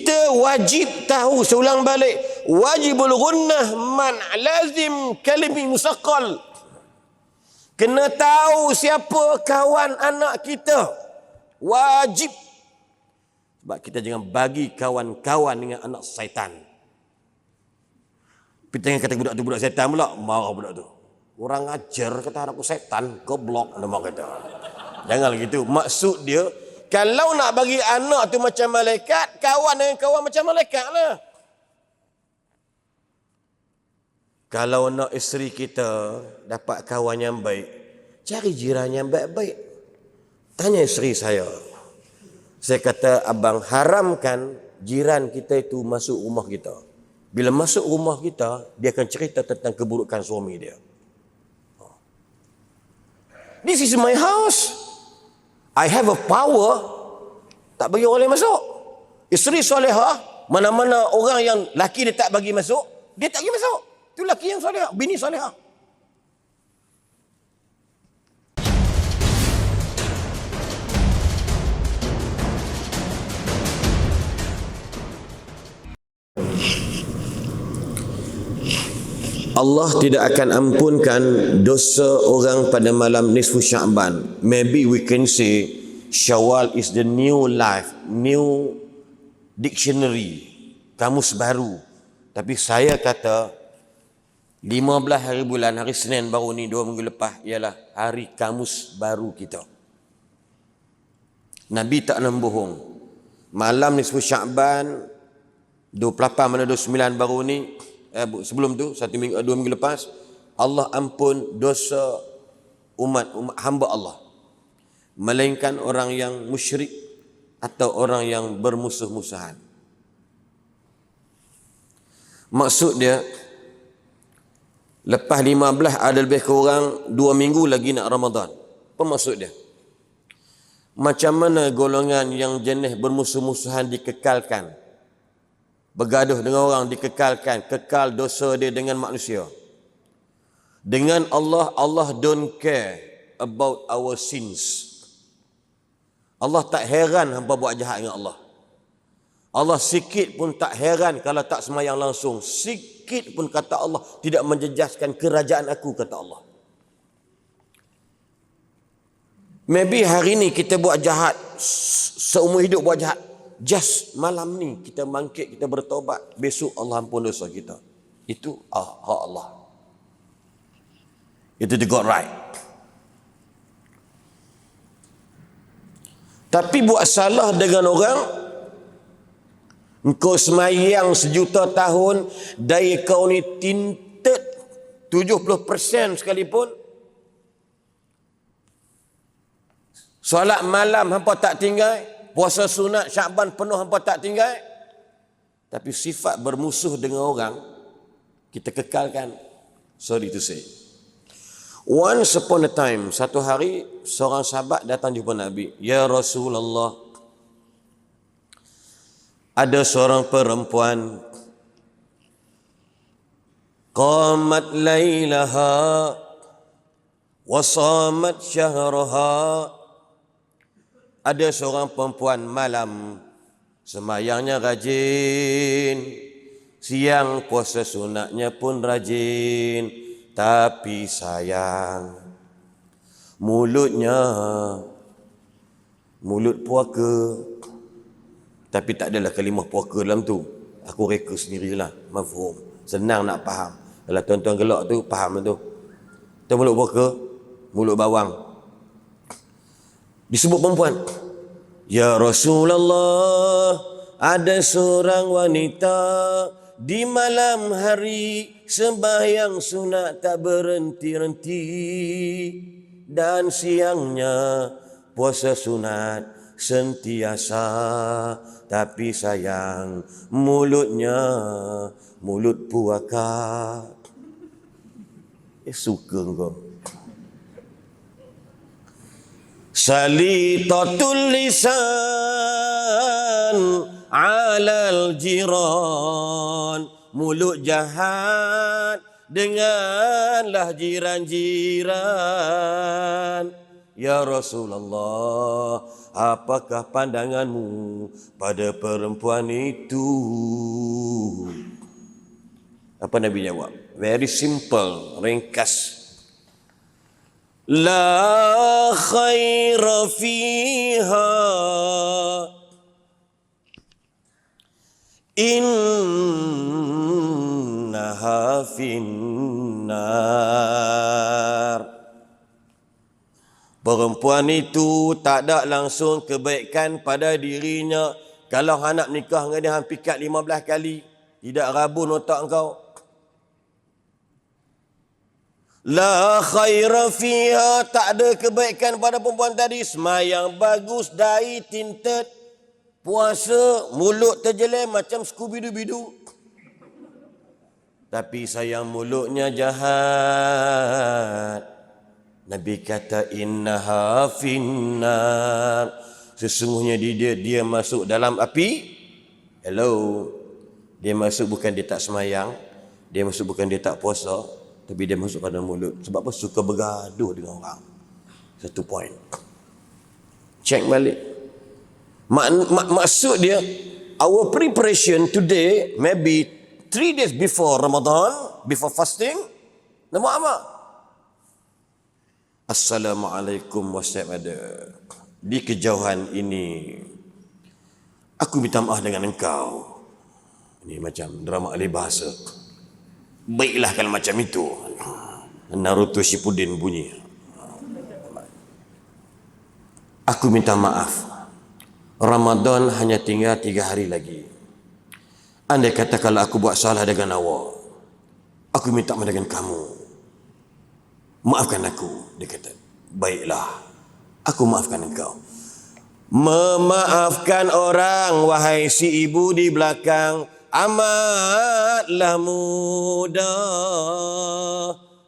Kita wajib tahu, seulang balik, wajibul gunnah man lazim kalimi musaqqal. Kena tahu siapa kawan anak kita. Wajib. Sebab kita jangan bagi kawan-kawan dengan anak syaitan. Kita jangan kata budak tu budak syaitan pula, marah budak tu. Orang ajar kata aku syaitan, goblok nama kata. Jangan gitu. Maksud dia, kalau nak bagi anak tu macam malaikat, kawan dengan kawan macam malaikat lah. Kalau nak isteri kita dapat kawan yang baik, cari jiran yang baik-baik. Tanya isteri saya. Saya kata, abang haramkan jiran kita itu masuk rumah kita. Bila masuk rumah kita, dia akan cerita tentang keburukan suami dia. This is my house. I have a power. Tak bagi orang lain masuk. Isteri solehah, mana-mana orang yang laki dia tak bagi masuk, dia tak bagi masuk. Itu laki yang solehah, bini solehah. Allah tidak akan ampunkan dosa orang pada malam nisfu Sya'ban. Maybe we can say Syawal is the new life, new dictionary, kamus baru. Tapi saya kata 15 hari bulan, hari Senin baru ni 2 minggu lepas ialah hari kamus baru kita. Nabi tak nak bohong. Malam nisfu Sya'ban 28 mana 29 baru ni, sebelum tu 2 minggu lepas, Allah ampun dosa umat hamba Allah, melainkan orang yang musyrik atau orang yang bermusuh-musuhan. Maksud dia, lepas 15 ada lebih kurang 2 minggu lagi nak Ramadan. Apa maksud dia? Macam mana golongan yang jenis bermusuh-musuhan dikekalkan, bergaduh dengan orang dikekalkan, kekal dosa dia dengan manusia. Dengan Allah, Allah don't care about our sins. Allah tak heran hampa buat jahat dengan Allah. Allah sikit pun tak heran kalau tak semayang langsung. Sikit pun kata Allah tidak menjejaskan kerajaan aku, kata Allah. Maybe hari ni kita buat jahat, seumur hidup buat jahat. Just malam ni kita bangkit, kita bertaubat, besok Allah ampun dosa kita. Itu hak Allah. Itu the God right. Tapi buat salah dengan orang, engkau semayang 1,000,000 tahun, daya kau ni tinted 70% sekalipun, solat malam hampa tak tinggal, puasa sunat Sya'ban penuh hampa tak tinggal, tapi sifat bermusuh dengan orang kita kekalkan. Sorry to say. Once upon a time, satu hari seorang sahabat datang jumpa Nabi. Ya Rasulullah, ada seorang perempuan qamat lailaha wa shamat syahraha. Ada seorang perempuan malam semayangnya rajin, siang puasa sunatnya pun rajin, tapi sayang mulutnya mulut puaka. Tapi tak adalah kalimah puaka dalam tu. Aku reka sendirilah, mafhum. Senang nak faham. Kalau tuan-tuan gelak tu faham tu. Tu mulut puaka, mulut bawang. Disebut perempuan. Ya Rasulullah, ada seorang wanita di malam hari sembahyang sunat tak berhenti-henti, dan siangnya puasa sunat sentiasa, tapi sayang mulutnya mulut puaka. Suka kau. Salitatul lisan alal jiran, mulut jahat denganlah jiran-jiran. Ya Rasulullah, apakah pandanganmu pada perempuan itu? Apa Nabi jawab? Very simple, ringkas. La khaira fiha innaha finnar. Perempuan itu tak ada langsung kebaikan pada dirinya. Kalau nak nikah dengan dia hampir kat 15 kali, tidak rabun otak kau. La khaira fiha, tak ada kebaikan pada perempuan tadi. Semayang bagus, dai tinted, puasa, mulut terjelai macam Scooby-Doo. Tapi sayang mulutnya jahat. Nabi kata innaha finnar. Sesungguhnya dia masuk dalam api. Hello. Dia masuk bukan dia tak semayang, dia masuk bukan dia tak puasa, tapi dia masuk pada mulut. Sebab apa? Suka bergaduh dengan orang. Satu poin. Cek balik. Maksud dia, our preparation today, maybe 3 days before Ramadan, before fasting, nama apa? Assalamualaikum wassalam. Di kejauhan ini, aku minta maaf dengan engkau. Ini macam drama alih bahasa. Baiklah kalau macam itu. Naruto Shippuden bunyi. Aku minta maaf. Ramadan hanya tinggal 3 hari lagi. Andai kata kalau aku buat salah dengan awak, aku minta maaf dengan kamu. Maafkan aku. Dia kata, baiklah, aku maafkan engkau. Memaafkan orang, wahai si ibu di belakang, amatlah mudah.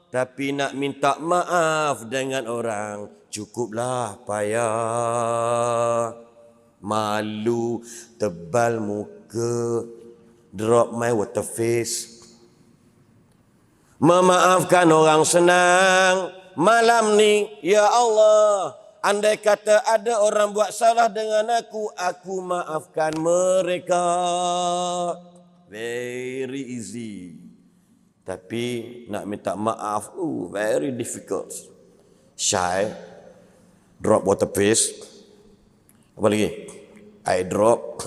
Tapi nak minta maaf dengan orang, cukuplah payah. Malu, tebal muka, drop my water face. Memaafkan orang senang. Malam ni, ya Allah, andai kata ada orang buat salah dengan aku maafkan mereka. Very easy. Tapi nak minta maaf, very difficult. Shy, drop water face. Apa lagi? I drop.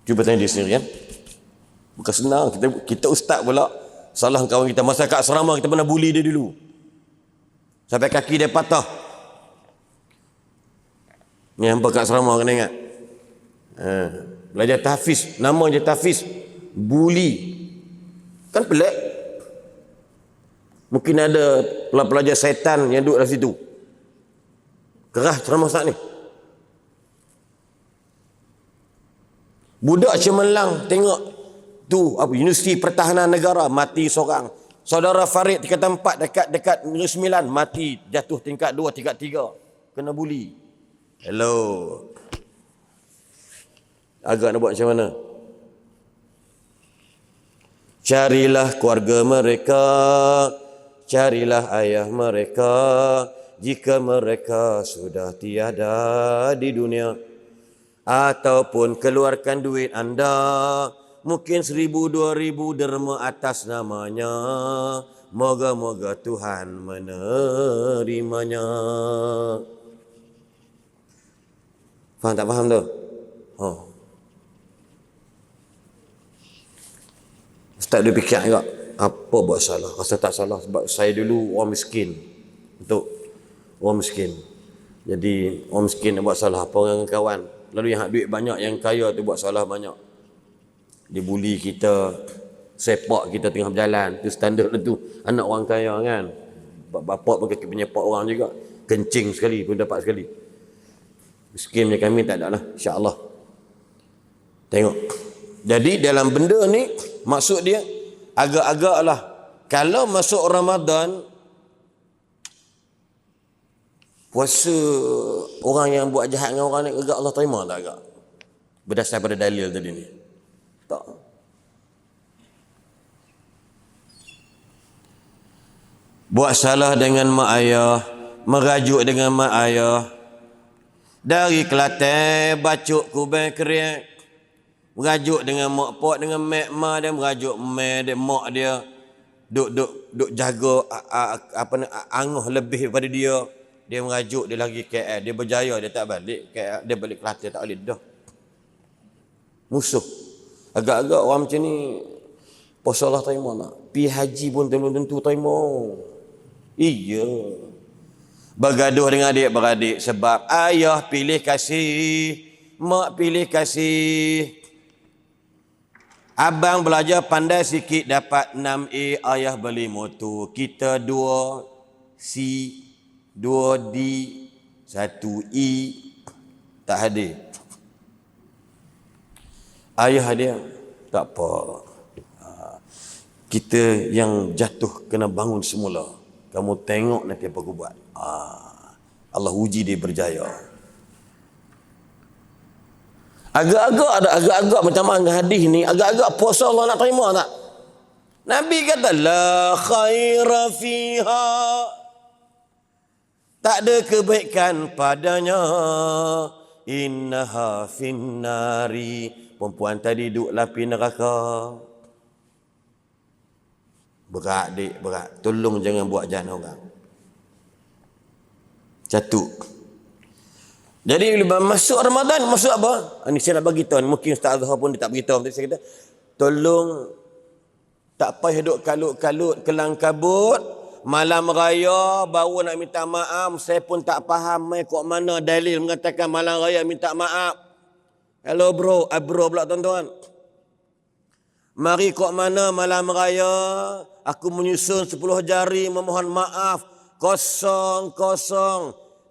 Cuba tanya diri sendiri kan. Bukan senang. Kita ustaz pula. Salah kawan kita. Masa kat asrama kita pernah bully dia dulu. Sampai kaki dia patah. Ni hampa kat asrama kena ingat. Belajar tahfiz. Nama je tahfiz. Bully. Kan pelik. Mungkin ada pelajar syaitan yang duduk dalam situ. Kerah ceramah ustaz ni. Budak cemerlang tengok tu apa Universiti Pertahanan Negara mati seorang. Saudara Farid tingkat 4 dekat Negeri Sembilan mati, jatuh tingkat 2, tingkat 3. Kena bully. Hello. Agak nak buat macam mana? Carilah keluarga mereka, carilah ayah mereka, jika mereka sudah tiada di dunia. Ataupun keluarkan duit anda, mungkin 1,000, 2,000 derma atas namanya. Moga-moga Tuhan menerimanya. Faham tak faham tu? Ustaz dia fikir juga, apa buat salah? Rasa tak salah sebab saya dulu orang miskin. Untuk orang miskin. Jadi orang miskin buat salah apa dengan kawan. Lalu yang duit banyak, yang kaya tu buat salah banyak. Dia bully kita, sepak kita tengah berjalan. Itu standard tu. Anak orang kaya kan. Bapak pun kaki penyepak orang juga. Kencing sekali pun dapat sekali. Miskin macam kami tak ada lah. InsyaAllah. Tengok. Jadi dalam benda ni, maksud dia, agak-agak lah. Kalau masuk Ramadan, puasa orang yang buat jahat dengan orang ni, agak Allah terima tak agak? Berdasar pada dalil tadi ni. Tak. Buat salah dengan mak ayah, merajuk dengan mak ayah. Dari Kelantan bacuk Kubai Keriak, merajuk dengan mak pok dengan mak ma dia, merajuk mak dia, mak dia duk jaga angoh lebih daripada dia. Dia merajuk, dia lagi KL, dia berjaya, dia tak balik KL, dia balik Kelantan tak boleh dah. Musuh. Agak-agak orang macam ni posolah terima tak? Pi haji pun belum tentu terima. Iya. Bergaduh dengan adik-beradik sebab ayah pilih kasih, mak pilih kasih. Abang belajar pandai sikit dapat 6A, ayah beli motor. Kita 2C, 2D, 1E tak hadir. Ayah dia tak apa. Kita yang jatuh kena bangun semula. Kamu tengok nanti apa aku buat. Allah uji dia berjaya. Agak-agak macam mana hadis ni, agak-agak puasa Allah nak terima tak? Nabi kata la khaira fiha, tak ada kebaikan padanya, innaha finnari, perempuan tadi duduk api neraka. Berat dik, berat. Tolong jangan buat jana orang. Satu. Jadi bila masuk Ramadan, masuk apa? Ini saya nak bagi tahu. Mungkin Ustaz Azhar pun dia tak beritahu. Tapi saya kata, tolong tak payah duduk kalut-kalut, kelang kabut. Malam raya baru nak minta maaf. Saya pun tak faham kok mana dalil mengatakan malam raya minta maaf. Hello bro, pula tuan-tuan. Mari kok mana malam raya aku menyusun 10 jari memohon maaf. Kosong.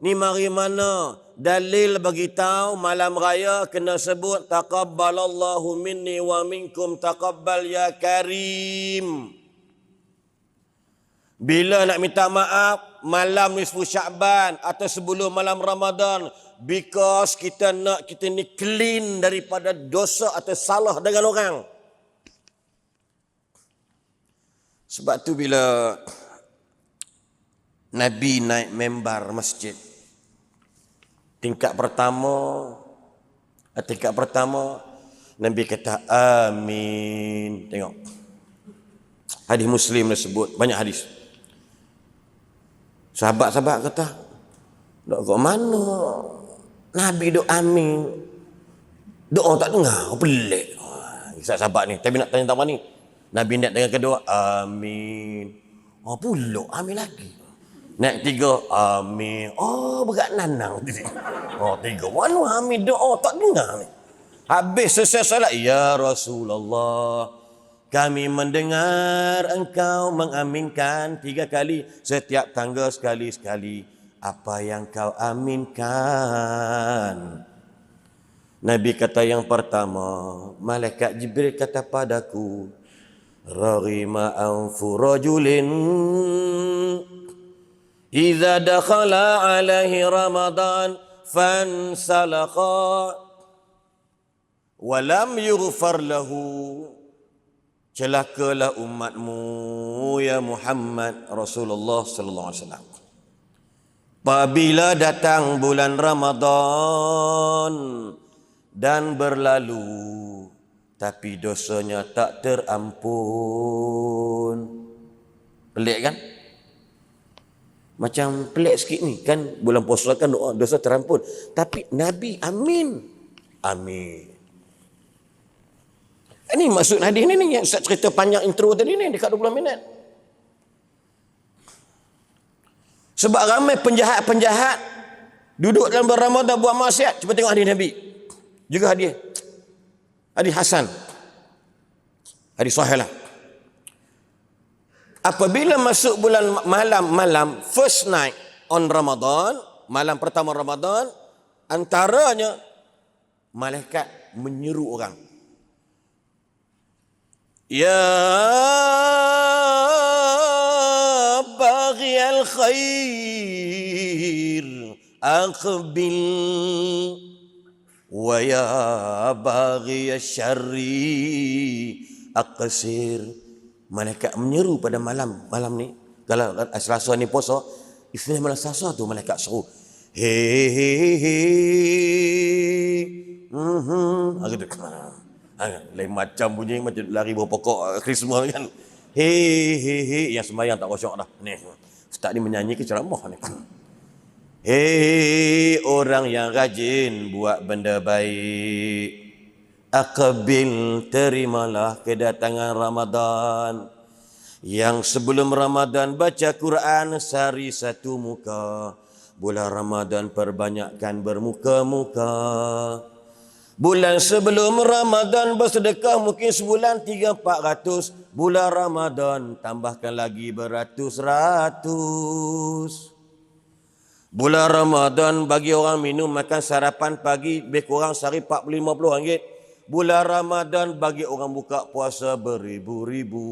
Ni mari mana dalil bagi tahu malam raya kena sebut taqabbalallahu minni wa minkum taqabbal ya karim. Bila nak minta maaf malam nisfu Syaban atau sebelum malam Ramadan, because kita nak kita ni clean daripada dosa atau salah dengan orang. Sebab tu bila Nabi naik membar masjid, tingkat pertama Nabi kata amin. Tengok hadis Muslim dah sebut, banyak hadis. Sahabat-sahabat kata, dok kat mana Nabi duk amin, doa tak dengar, pelik. Sahabat ni, tapi nak tanya tamat ni, Nabi nak dengar kedua amin, pulak amin lagi. Naik 3 amin, berat nanang. 3 mana amin doa tak dengar ni. Habis selesai salat, ya Rasulullah, kami mendengar engkau mengaminkan 3 kali setiap tangga sekali-sekali. Apa yang kau aminkan? Nabi kata yang pertama, malaikat Jibril kata padaku, raghima anfu rajulin idza dakhala alaihi Ramadan fansalakha wa lam yughfar lahu. Celakalah umatmu ya Muhammad Rasulullah sallallahu alaihi wasallam. Apabila datang bulan Ramadan dan berlalu tapi dosanya tak terampun. Pelik kan? Macam pelik sikit ni kan, bulan puasa kan doa dosa terampun, tapi Nabi amin. Ini maksud hadis ni yang Ustaz cerita panjang intro tadi ni dekat 20 minit. Sebab ramai penjahat-penjahat duduk dalam bulan Ramadan buat maksiat. Cuba tengok hadis Nabi. Juga hadis Hasan. Hadis sahih lah. Apabila masuk bulan malam first night on Ramadan, malam pertama Ramadan, antaranya malaikat menyeru orang, ya baghi al-khair aqbil wa ya baghi asy-syarri aqsir. Malaikat menyeru pada malam ni, kalau Selasa ni puasa, Isnin malam Selasa tu malaikat seru. Hei, hei, hei. Gitu. Lain macam bunyi macam lari bawah pokok Christmas kan. Hei, hei, hei. Yang sembahyang tak kosong dah. Ni. Ustaz ni menyanyi ke ceramah ni. Hei orang yang rajin buat benda baik, aqbil, terimalah kedatangan Ramadan. Yang sebelum Ramadan baca Quran sehari satu muka. Bulan Ramadan perbanyakkan bermuka-muka. Bulan sebelum Ramadan bersedekah mungkin sebulan 300-400. Bulan Ramadan tambahkan lagi beratus-ratus. Bulan Ramadan bagi orang minum makan sarapan pagi lebih kurang sehari 40-50 ringgit. Bulan Ramadan bagi orang buka puasa beribu-ribu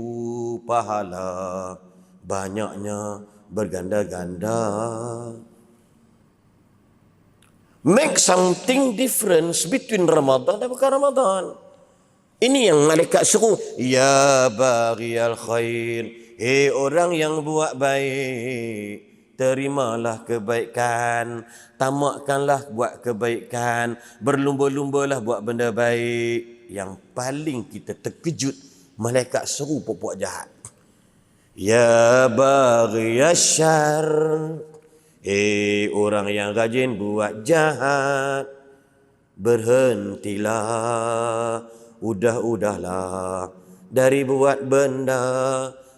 pahala. Banyaknya berganda-ganda. Make something difference between Ramadan dan bukan Ramadan. Ini yang malaikat suruh. Ya baghiyal khair. Hei orang yang buat baik. Terimalah kebaikan, tamakkanlah buat kebaikan, berlumba-lumbalah buat benda baik. Yang paling kita terkejut, malaikat seru buat jahat. Ya baghiyasyar, orang yang rajin buat jahat, berhentilah, udahlah dari buat benda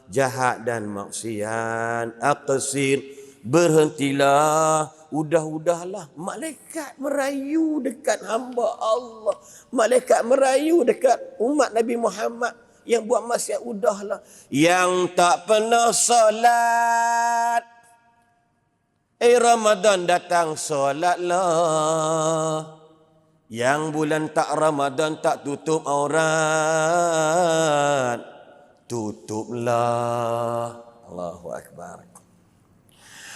jahat dan maksiat. Aqsir, berhentilah, udahlah. Malaikat merayu dekat hamba Allah. Malaikat merayu dekat umat Nabi Muhammad yang buat maksiat, udahlah. Yang tak pernah solat, Ramadan datang solatlah. Yang bulan tak Ramadan tak tutup aurat, tutuplah. Allahu Akbar.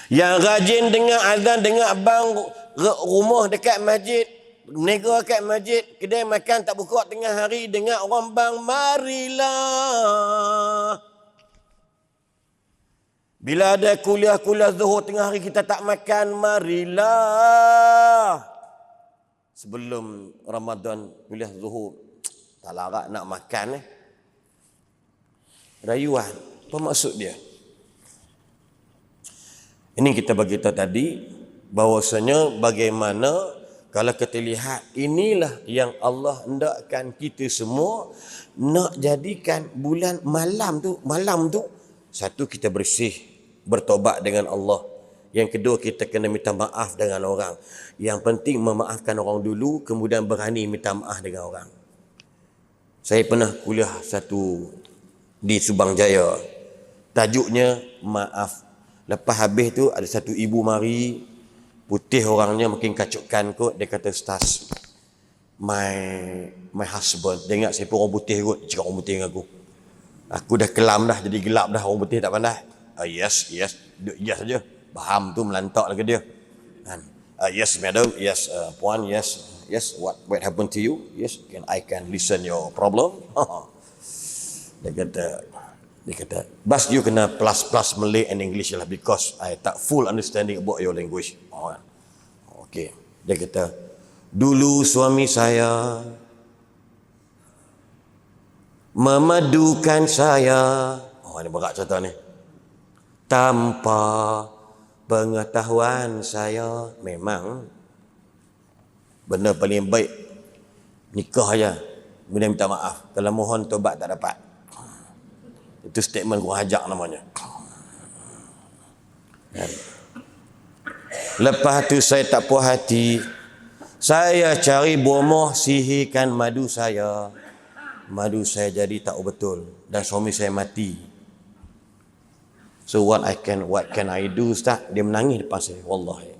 Yang rajin dengar azan, dengar abang rumah dekat masjid, negara dekat masjid, kedai makan tak buka tengah hari, dengar orang bang, marilah. Bila ada kuliah zuhur tengah hari kita tak makan, marilah. Sebelum Ramadan kuliah zuhur, tak larat nak makan. Rayuan, apa maksud dia? Ini kita bagi tahu tadi bahawasanya bagaimana kalau kita lihat inilah yang Allah hendakkan kita semua nak jadikan bulan malam tu satu kita bersih, bertobat dengan Allah. Yang kedua kita kena minta maaf dengan orang. Yang penting memaafkan orang dulu, kemudian berani minta maaf dengan orang. Saya pernah kuliah satu di Subang Jaya. Tajuknya maaf. Lepas habis tu ada satu ibu mari, putih orangnya makin kacukkan kot. Dia kata, Ustaz, my husband, dia ingat saya pun orang putih kot. Dia cakap orang putih dengan aku. Aku dah kelam dah, jadi gelap dah, orang putih tak pandai. Yes saja. Faham tu melantak lagi dia. Yes madam, yes puan, yes, what happened to you? Yes, I can listen your problem. Dia kata, Bas, you kena plus Malay and English lah, because I tak full understanding about your language. Okay. Dia kata, dulu suami saya memadukan saya. Ini berat cerita ni. Tanpa pengetahuan saya. Memang benda paling baik nikah aja. Benda minta maaf. Kalau mohon tobat tak dapat. Itu statement kurang ajar namanya. Lepas tu saya tak puas hati. Saya cari bomoh, sihirkan madu saya. Madu saya jadi tak betul. Dan suami saya mati. So what can I do, Ustaz? Dia menangis depan saya. Wallahi.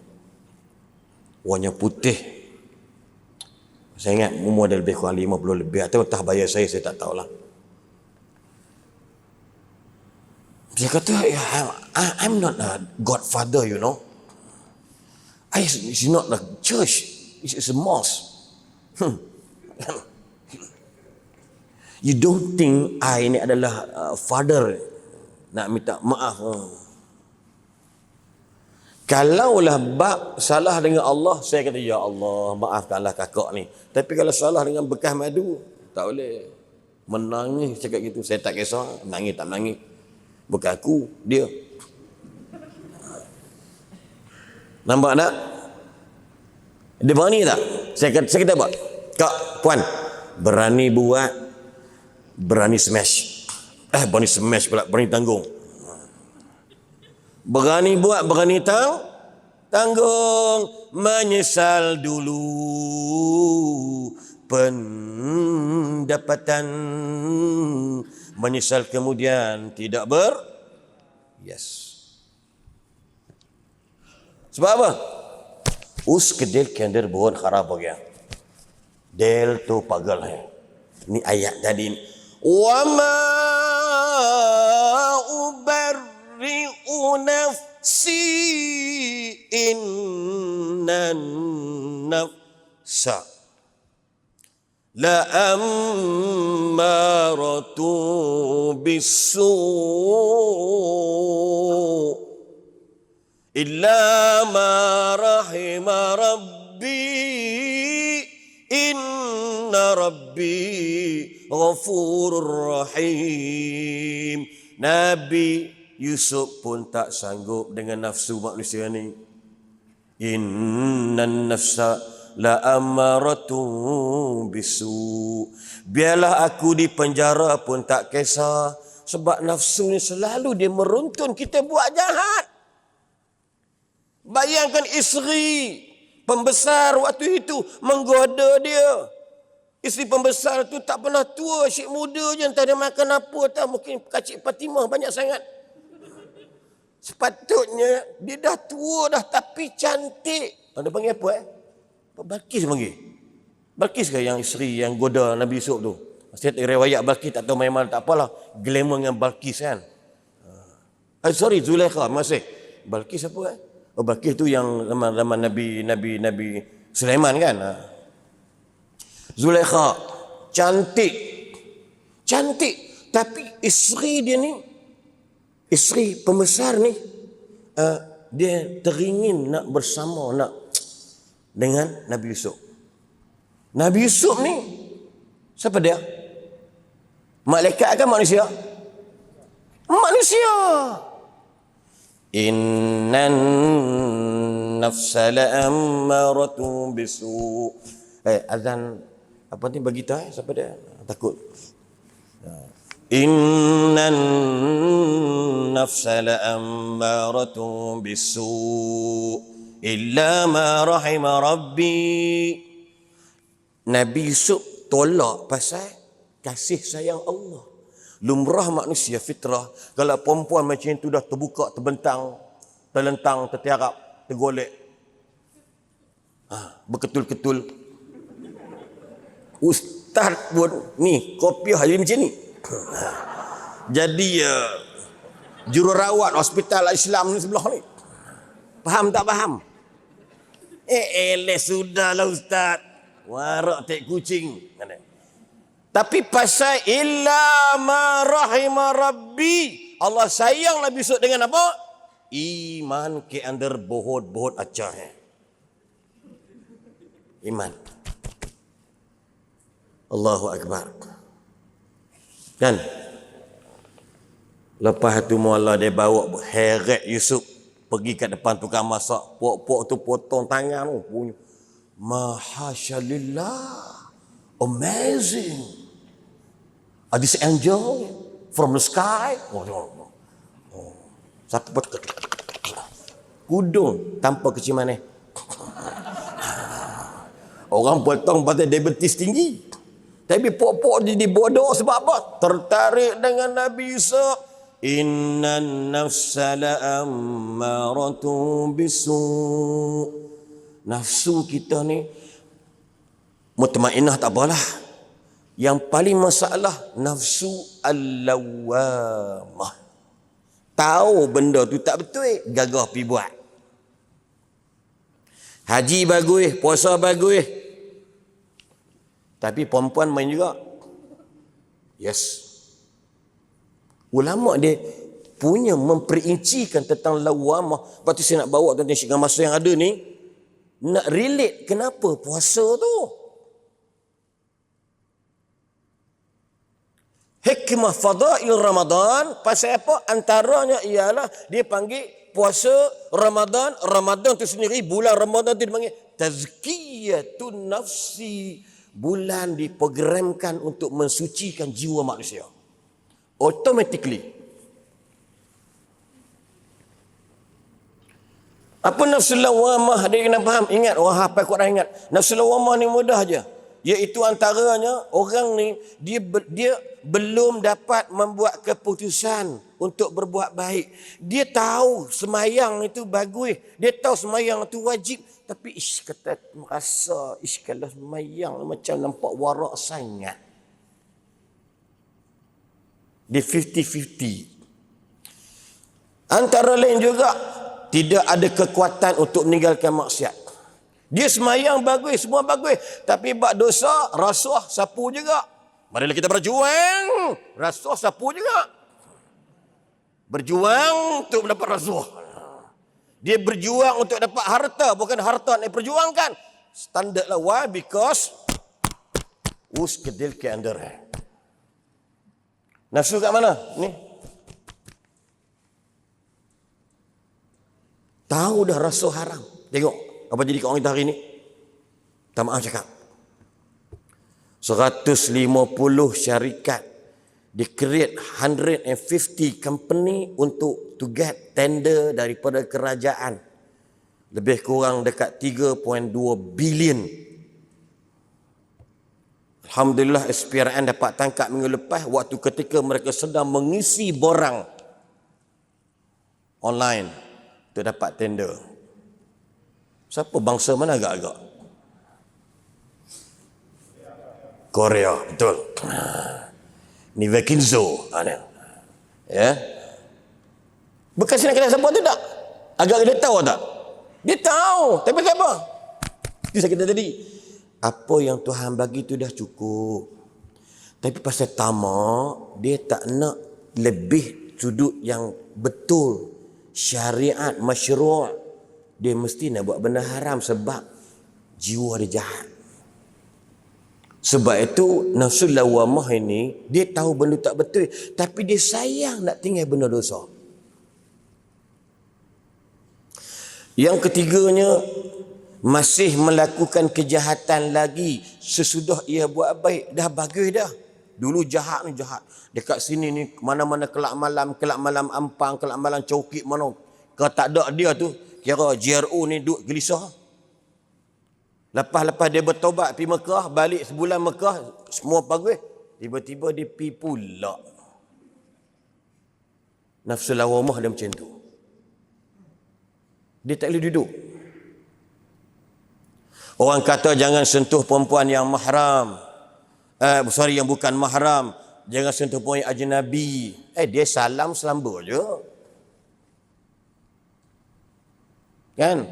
Warnanya putih. Saya ingat umur dia lebih kurang 50 lebih. Atau entah bayar saya tak tahulah. Dia kata, I'm not a godfather, you know. It's not a church. It's a mosque. You don't think I ini adalah father nak minta maaf? Kalaulah bab salah dengan Allah, saya kata, ya Allah, maafkanlah kakak ni. Tapi kalau salah dengan bekas madu, tak boleh. Menangis cakap gitu. Saya tak kisah, menangis tak menangis. Bukan aku, dia. Nampak tak? Dia berani tak? Saya kata buat. Kak, puan, berani buat, berani smash. Berani smash pula, berani tanggung. Berani buat, berani tanggung. Menyesal dulu pendapatan, menyesal kemudian tidak yes. Sebab apa? Us kedel kender buat kharap gaya. Del tu pagal hai. Ini ayat tadi. Wa ma ubarri'u nafsi innan nafsa la ammaratu bisu illa ma rahima rabbi inna rabbi ghafurur rahim. Nabi Yusuf pun tak sanggup dengan nafsu manusia ni. Innan nafsa la amaratu bisu. Biarlah aku di penjara pun tak kisah, sebab nafsu ni selalu dia meruntun kita buat jahat. Bayangkan isteri pembesar waktu itu menggoda dia. Isteri pembesar tu tak pernah tua, asyik muda je, entah dia makan apa tak, mungkin kacik Fatimah banyak sangat. Sepatutnya dia dah tua dah tapi cantik. Dia panggil apa Balkis panggil. Balkis ke yang isteri yang goda Nabi Yusuf tu? Saya riwayat Balkis tak tahu memang tak apalah. Glamour dengan Balkis kan. Sorry, Zulaikha masih. Balkis apa Balkis tu yang zaman Nabi Sulaiman kan. Zulaikha cantik. Tapi isteri dia ni, isteri pembesar ni, dia teringin nak bersama dengan Nabi Yusuf. Nabi Yusuf ni siapa dia? Malaikat kan manusia? Manusia. Innan nafsa la'ammaratu bisu. Azan apa ni bagi tahu siapa dia? Takut. Innan nafsa la'ammaratu bisu illa ma rahima rabbi. Nabi Yusuf tolak pasal kasih sayang Allah. Lumrah manusia fitrah, kalau perempuan macam itu dah terbuka, terbentang, terlentang, tertiarap, tergolek, berketul-ketul. Ustaz pun ni kopiah hari macam ni. Jadi jururawat hospital Islam ni sebelah ni. Faham tak faham? Sudahlah Ustaz. Warak tek kucing. Tapi pasal illa ma rahima rabbi, Allah sayang Nabi Yusuf dengan apa? Iman ke under bohot acah. Iman. Allahu Akbar. Kan? Lepas tu mula dia bawa heret Yusuf pergi kat depan tukang masak. Pok-pok tu potong tangan tu. Punya. Mahashalillah. Amazing. This angel from the sky. Siapa buat kudung tanpa keciuman ni. Orang potong pasal diabetes tinggi. Tapi pok-pok jadi bodoh sebab apa? Tertarik dengan Nabi Yusuf. Innan nafsa la'ammaratu bisu. Nafsu kita ni mutmainnah tak apalah. Yang paling masalah nafsu al-lawwamah. Tahu benda tu tak betul, gagah pi buat. Haji bagus, puasa bagus. Tapi perempuan main juga. Yes. Ulama dia punya memperincikan tentang lawamah. Lepas tu saya nak bawa tuan-tuan dengan masa yang ada ni, nak relate kenapa puasa tu. Hikmah fadail Ramadan, pasal apa? Antaranya ialah dia panggil puasa Ramadan. Ramadan tu sendiri, bulan Ramadan tu dipanggil tazkiyatun nafsi. Bulan diprogramkan untuk mensucikan jiwa manusia. Automatically. Apa nafsu lawamah? Dia kena faham. Ingat, orang hafal Quran ingat. Nafsu lawamah ni mudah aja. Iaitu antaranya orang ni dia belum dapat membuat keputusan untuk berbuat baik. Dia tahu semayang itu bagus, dia tahu semayang itu wajib, tapi kata merasa kalau semayang macam nampak warak sangat. Dia 50-50. Antara lain juga tidak ada kekuatan untuk meninggalkan maksiat. Dia semayang bagus, semua bagus. Tapi bab dosa, rasuah, sapu juga. Marilah kita berjuang. Rasuah, sapu juga. Berjuang untuk mendapat rasuah. Dia berjuang untuk dapat harta. Bukan harta yang diperjuangkan. Standard lah. Why? Because kedil ke under. Nafsu kat mana? Ni. Tahu dah rasuah haram. Tengok. Apa jadi kat orang kita hari ni? Tak maaf cakap. 150 syarikat. Dia create 150 company untuk to get tender daripada kerajaan. Lebih kurang dekat 3.2 bilion. Alhamdulillah SPRN dapat tangkap minggu lepas waktu ketika mereka sedang mengisi borang online untuk dapat tender. Siapa bangsa mana agak-agak? Korea, betul. Ni Vakinzo. Ya. Bekas nak kena siapa tu tak? Agak dia tahu tak? Dia tahu. Tapi siapa? Itu saya kata tadi. Apa yang Tuhan bagi tu dah cukup. Tapi pasal tamak, dia tak nak lebih sudut yang betul. Syariat, masyru'. Dia mesti nak buat benda haram sebab jiwa dia jahat. Sebab itu nafsu lawamah ini, dia tahu benda tak betul, tapi dia sayang nak tinggal benda dosa. Yang ketiganya, masih melakukan kejahatan lagi sesudah ia buat baik. Dah bagus dah. Dulu jahat ni jahat. Dekat sini ni mana-mana kelak malam Ampang, kelak malam Cokit mana. Kalau tak ada dia tu, kira JRO ni duk gelisah. Lepas dia bertobat pergi Mekah, balik sebulan Mekah, semua bagus. Tiba-tiba dia pergi pula. Nafsu lawamah dia macam tu. Dia tak boleh duduk. Orang kata jangan sentuh perempuan yang mahram. Yang bukan mahram. Jangan sentuh perempuan yang ajnabi. Dia salam selamba je. Kan?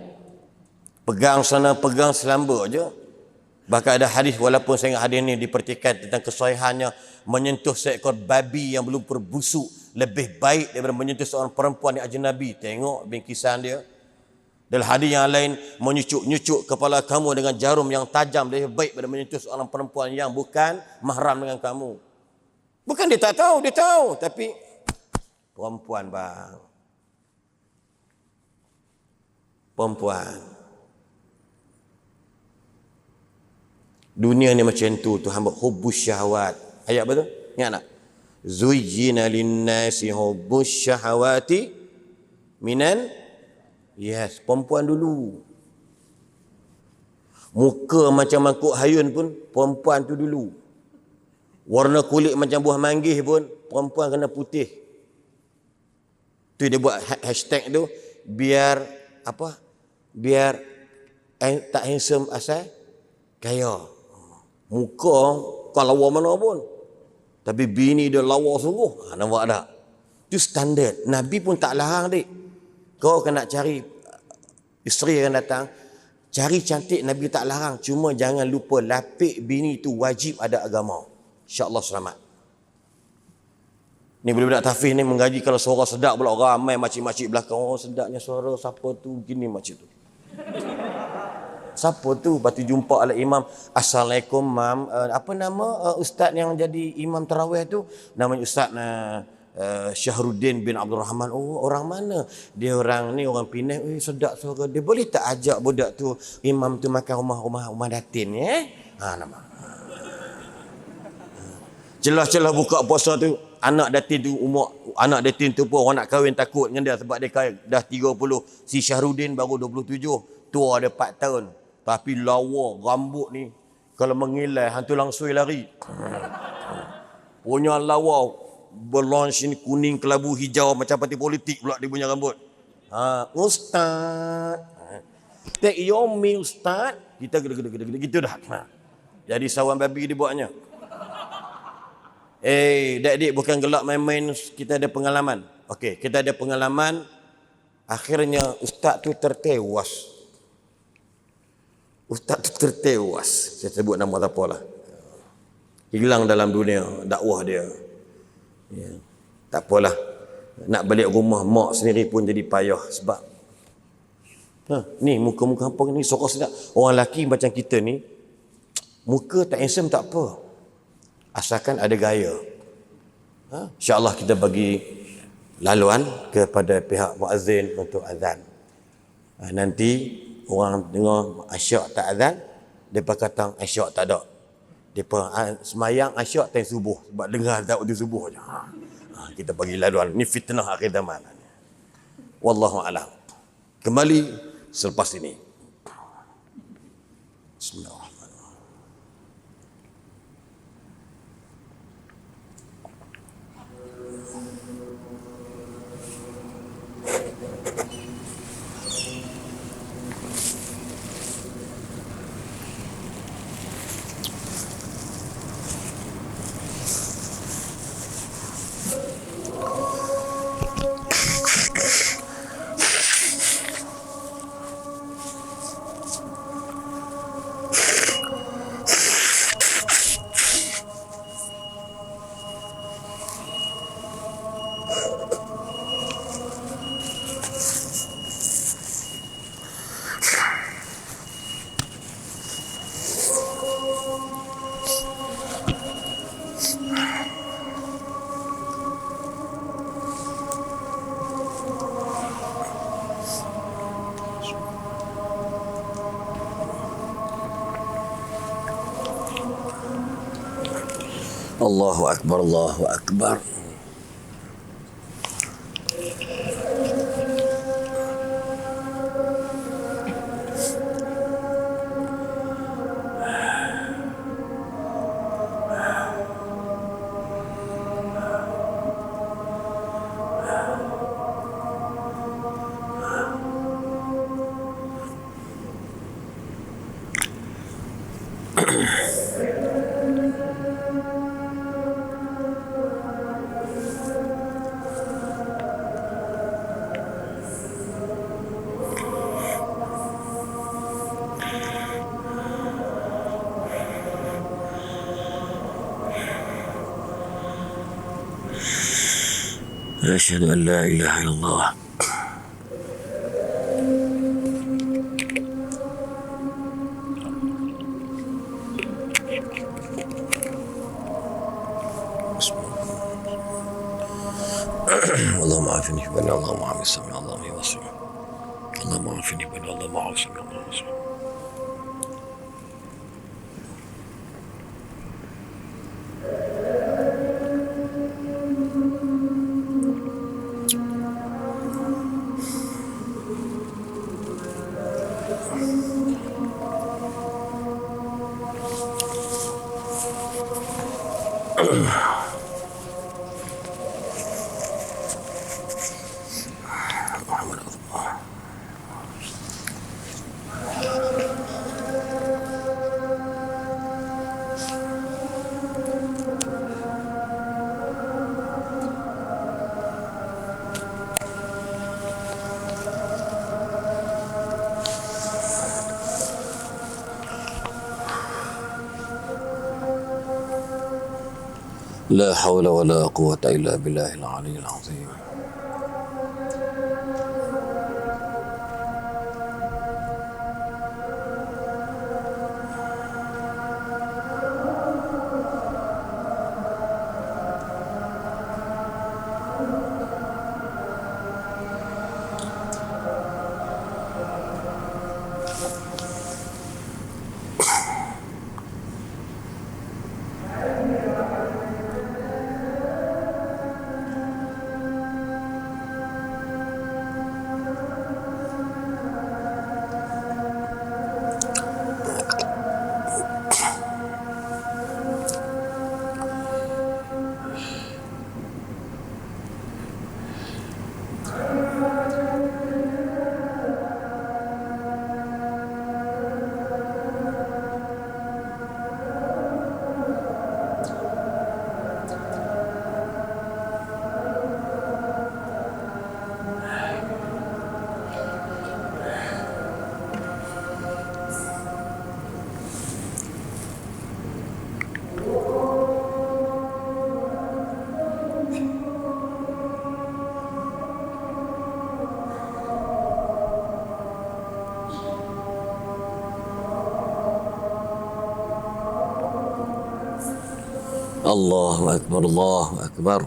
Pegang sana, pegang selamba je. Bahkan ada hadis, walaupun saya ingat hadis ni dipertikaikan tentang kesahihannya, menyentuh seekor babi yang belum berbusuk lebih baik daripada menyentuh seorang perempuan yang ajnabi. Tengok bingkisan dia. Dalam hadis yang lain, menyucuk-nyucuk kepala kamu dengan jarum yang tajam lebih baik daripada menyentuh seorang perempuan yang bukan mahram dengan kamu. Bukan dia tak tahu, dia tahu. Tapi perempuan bang. Perempuan. Dunia ni macam tu. Tuhan buat hubbus syahwat. Ayat apa tu? Ingat tak? Zuyyina linnasi hubbus syahawati minan. Yes, perempuan dulu. Muka macam mangkuk hayun pun perempuan tu dulu. Warna kulit macam buah manggis pun perempuan kena putih. Tu dia buat hashtag tu biar apa? Biar tak handsome asal kaya. Muka kau lawa mana pun. Tapi bini dia lawa sungguh. Nampak tak? Itu standard. Nabi pun tak larang dik. Kau kena cari isteri yang datang. Cari cantik Nabi tak larang. Cuma jangan lupa lapik bini itu wajib ada agama. InsyaAllah selamat. Ni budak-budak tahfiz ni mengaji kalau suara sedap pula ramai makcik-makcik belakang. Oh sedapnya suara siapa tu gini makcik tu. Siapa tu? Lepas tu jumpa oleh imam. Assalamualaikum mam. Apa nama ustaz yang jadi imam tarawih tu? Namanya ustaz Syahruddin bin Abdul Rahman. Oh orang mana? Dia orang ni orang Penang. Sedap suara dia. Boleh tak ajak budak tu imam tu makan rumah datin nama. Celah-celah buka puasa tu anak datin tu pun orang nak kahwin takut dengan dia sebab dia dah 30. Si Syahruddin baru 27. Tua dia 4 tahun. Tapi lawa rambut ni kalau mengilai hantu langsui lari. Punya lawa berlaunch ni kuning kelabu hijau macam parti politik pula dia punya rambut. Ustaz. Take your me ustaz. Kita gede gitu dah. Jadi sawan babi dia buatnya. Dik bukan gelak main-main, kita ada pengalaman. Okey, kita ada pengalaman. Akhirnya ustaz tu tertewas. Saya sebut nama tak apalah. Hilang dalam dunia dakwah dia. Ya. Tak apalah. Nak balik rumah mak sendiri pun jadi payah sebab ni muka-muka apa ni sokong sedap. Orang lelaki macam kita ni muka tak handsome tak apa. Asalkan ada gaya. InsyaAllah kita bagi laluan kepada pihak muazzin untuk azan. Nanti orang dengar asyak tak azan, mereka kata asyak tak ada. Mereka semayang asyak time subuh sebab dengar azan waktu subuh je. Kita bagi laluan. Ni fitnah akhir zaman. Wallahu a'lam. Kembali selepas ini. Bismillahirrahmanirrahim. Allahu Akbar, Allahu Akbar. أشهد أن لا إله إلا الله اللهم عافني في بني اللهم عافني سمع اللهم يوصي اللهم عافني بني اللهم عافني اللهم يوصي لا حول ولا قوة إلا بالله العلي العظيم. الله أكبر الله أكبر.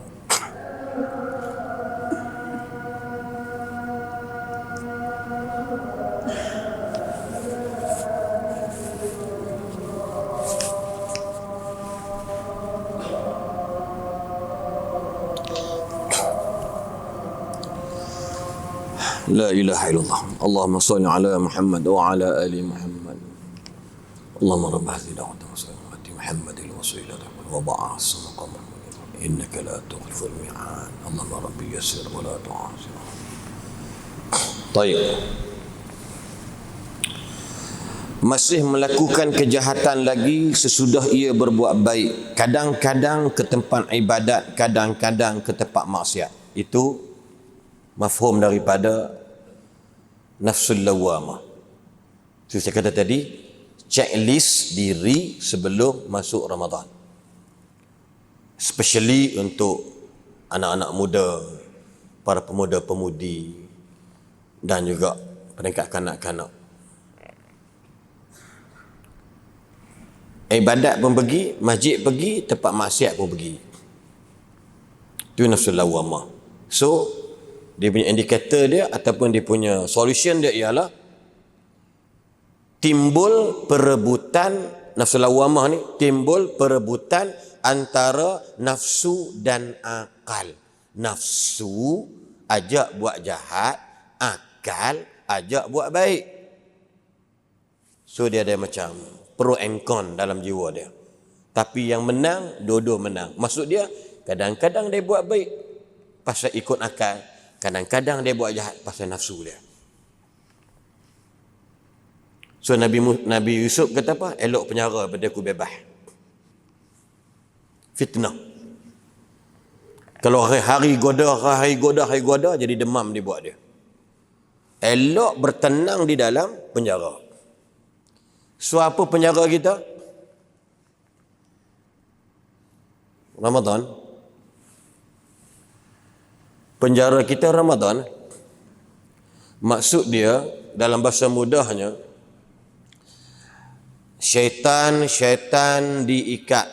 لا إله إلا الله. اللهم صل على محمد وعلى آل محمد. اللهم رب هذه دعوة وسلامة محمد الوسيلة وبعث مقام إنك لا تخلف الميعاد. اللهم ربي يسر ولا تعسر. طيب. Masih melakukan kejahatan lagi sesudah ia berbuat baik. Kadang-kadang ke tempat ibadat, kadang-kadang ke tempat maksiat. Itu mafhum daripada nafsul lawamah. So, saya kata tadi, checklist diri sebelum masuk Ramadan. Especially untuk anak-anak muda, para pemuda-pemudi dan juga peringkat kanak-kanak. Ibadat pun pergi, masjid pergi, tempat maksiat pun pergi. Itu nafsul lawamah. So, dia punya indikator dia ataupun dia punya solution dia ialah timbul perebutan nafsu lawamah ni, timbul perebutan antara nafsu dan akal. Nafsu ajak buat jahat, akal ajak buat baik. So dia ada macam pro and con dalam jiwa dia. Tapi yang menang, dua-dua menang. Maksud dia, kadang-kadang dia buat baik pasal ikut akal, kadang-kadang dia buat jahat pasal nafsu dia. So Nabi Yusuf kata apa? Elok penjara pada aku bebas. Fitnah. Kalau hari goda jadi demam dibuat dia. Elok bertenang di dalam penjara. So apa penjara kita? Ramadan. Penjara kita Ramadan. Maksud dia dalam bahasa mudahnya, syaitan diikat.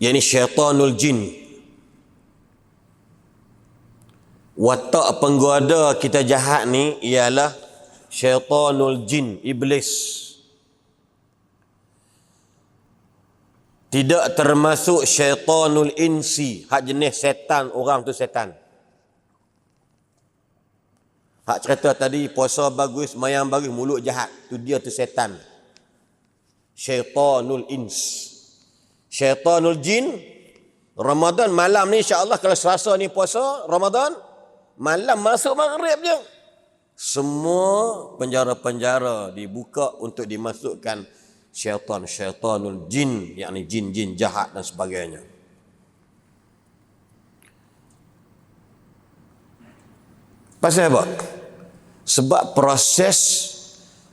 Yani syaitanul jin. Watak penggoda kita jahat ni ialah syaitanul jin, iblis. Tidak termasuk syaitanul insi, hak jenis setan, orang tu setan. Hak cerita tadi puasa bagus, mayang bagus, mulut jahat, tu dia tu setan. Syaitanul ins. Syaitanul jin, Ramadan malam ni insya-Allah, kalau Selasa ni puasa Ramadan, malam masuk maghrib je, semua penjara-penjara dibuka untuk dimasukkan syaitanul jin, yakni jin-jin jahat dan sebagainya. Pasal apa? Sebab proses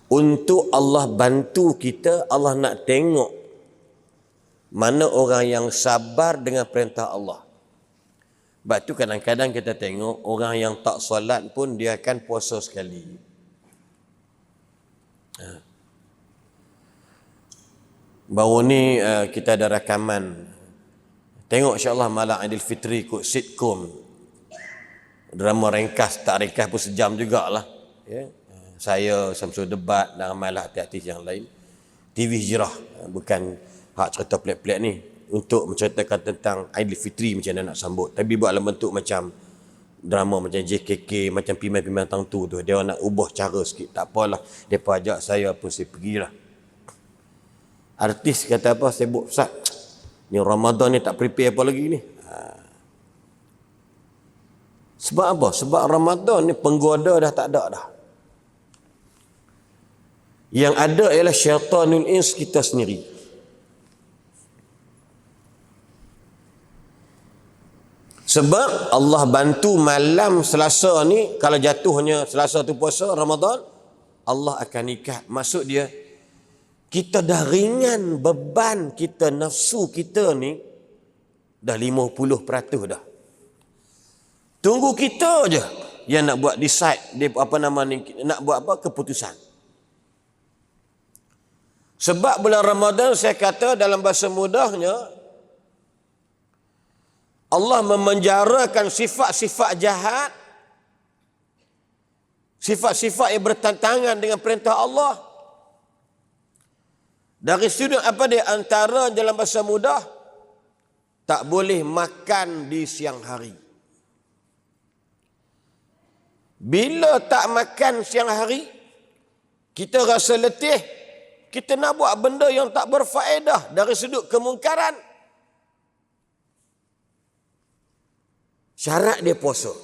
untuk Allah bantu kita, Allah nak tengok Mana orang yang sabar dengan perintah Allah. Sebab tu kadang-kadang kita tengok orang yang tak solat pun dia akan puasa sekali. Baru ni kita ada rakaman. Tengok insya-Allah malam Aidilfitri kot sitcom. Drama ringkas, tak ringkas pun sejam jugalah. Ya. Saya Samsul Debat dan ramailah artis yang lain. TV Hijrah, bukan hak cerita pelik-pelik ni, untuk menceritakan tentang Aidilfitri macam mana nak sambut. Tapi buat dalam bentuk macam drama macam JKK, macam pimpinan tertentu tu. Dia nak ubah cara sikit. Tak apalah, depa ajak saya pun saya pergilah. Artis kata apa, sibuk Ustaz. Ni Ramadan ni tak prepare apa lagi ni. Sebab apa? Sebab Ramadan ni penggoda dah tak ada dah. Yang ada ialah syaitanul ins kita sendiri. Sebab Allah bantu malam Selasa ni, kalau jatuhnya Selasa tu puasa Ramadan, Allah akan ikat. Maksud dia, kita dah ringan beban kita, nafsu kita ni dah 50% dah. Tunggu kita je yang nak buat decide, dia apa nama ni, nak buat apa, keputusan. Sebab bulan Ramadan saya kata dalam bahasa mudahnya, Allah memenjarakan sifat-sifat jahat, sifat-sifat yang bertentangan dengan perintah Allah. Dari sudut apa dia, antara dalam bahasa mudah, tak boleh makan di siang hari. Bila tak makan siang hari, kita rasa letih, kita nak buat benda yang tak berfaedah dari sudut kemungkaran. Syarat dia puasa.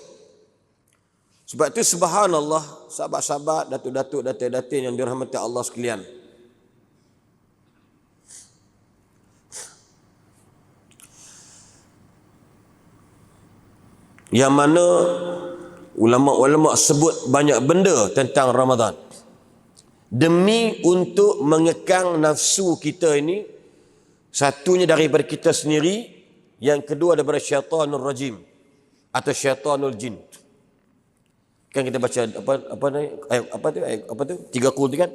Sebab tu subhanallah, sahabat-sahabat, datuk-datuk, datin-datin yang dirahmati Allah sekalian. Yang mana ulama-ulama sebut banyak benda tentang Ramadan. Demi untuk mengekang nafsu kita ini, satunya daripada kita sendiri, yang kedua daripada syaitanul rajim atau syaitanul jin. Kan kita baca apa tu 3 qul tu kan,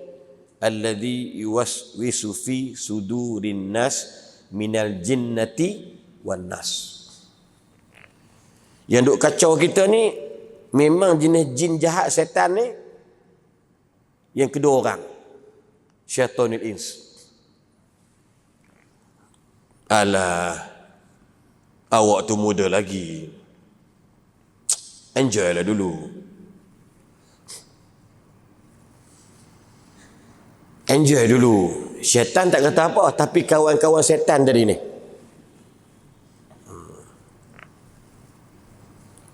alladzi yuwaswisu fi sudurin nas minal jinnati wan nas. Yang duk kacau kita ni memang jenis jin jahat, setan ni. Yang kedua orang, syaitanul ins. Alah, awak tu muda lagi, enjoy lah dulu. Enjoy dulu. Syaitan tak kata apa, tapi kawan-kawan syaitan tadi ni.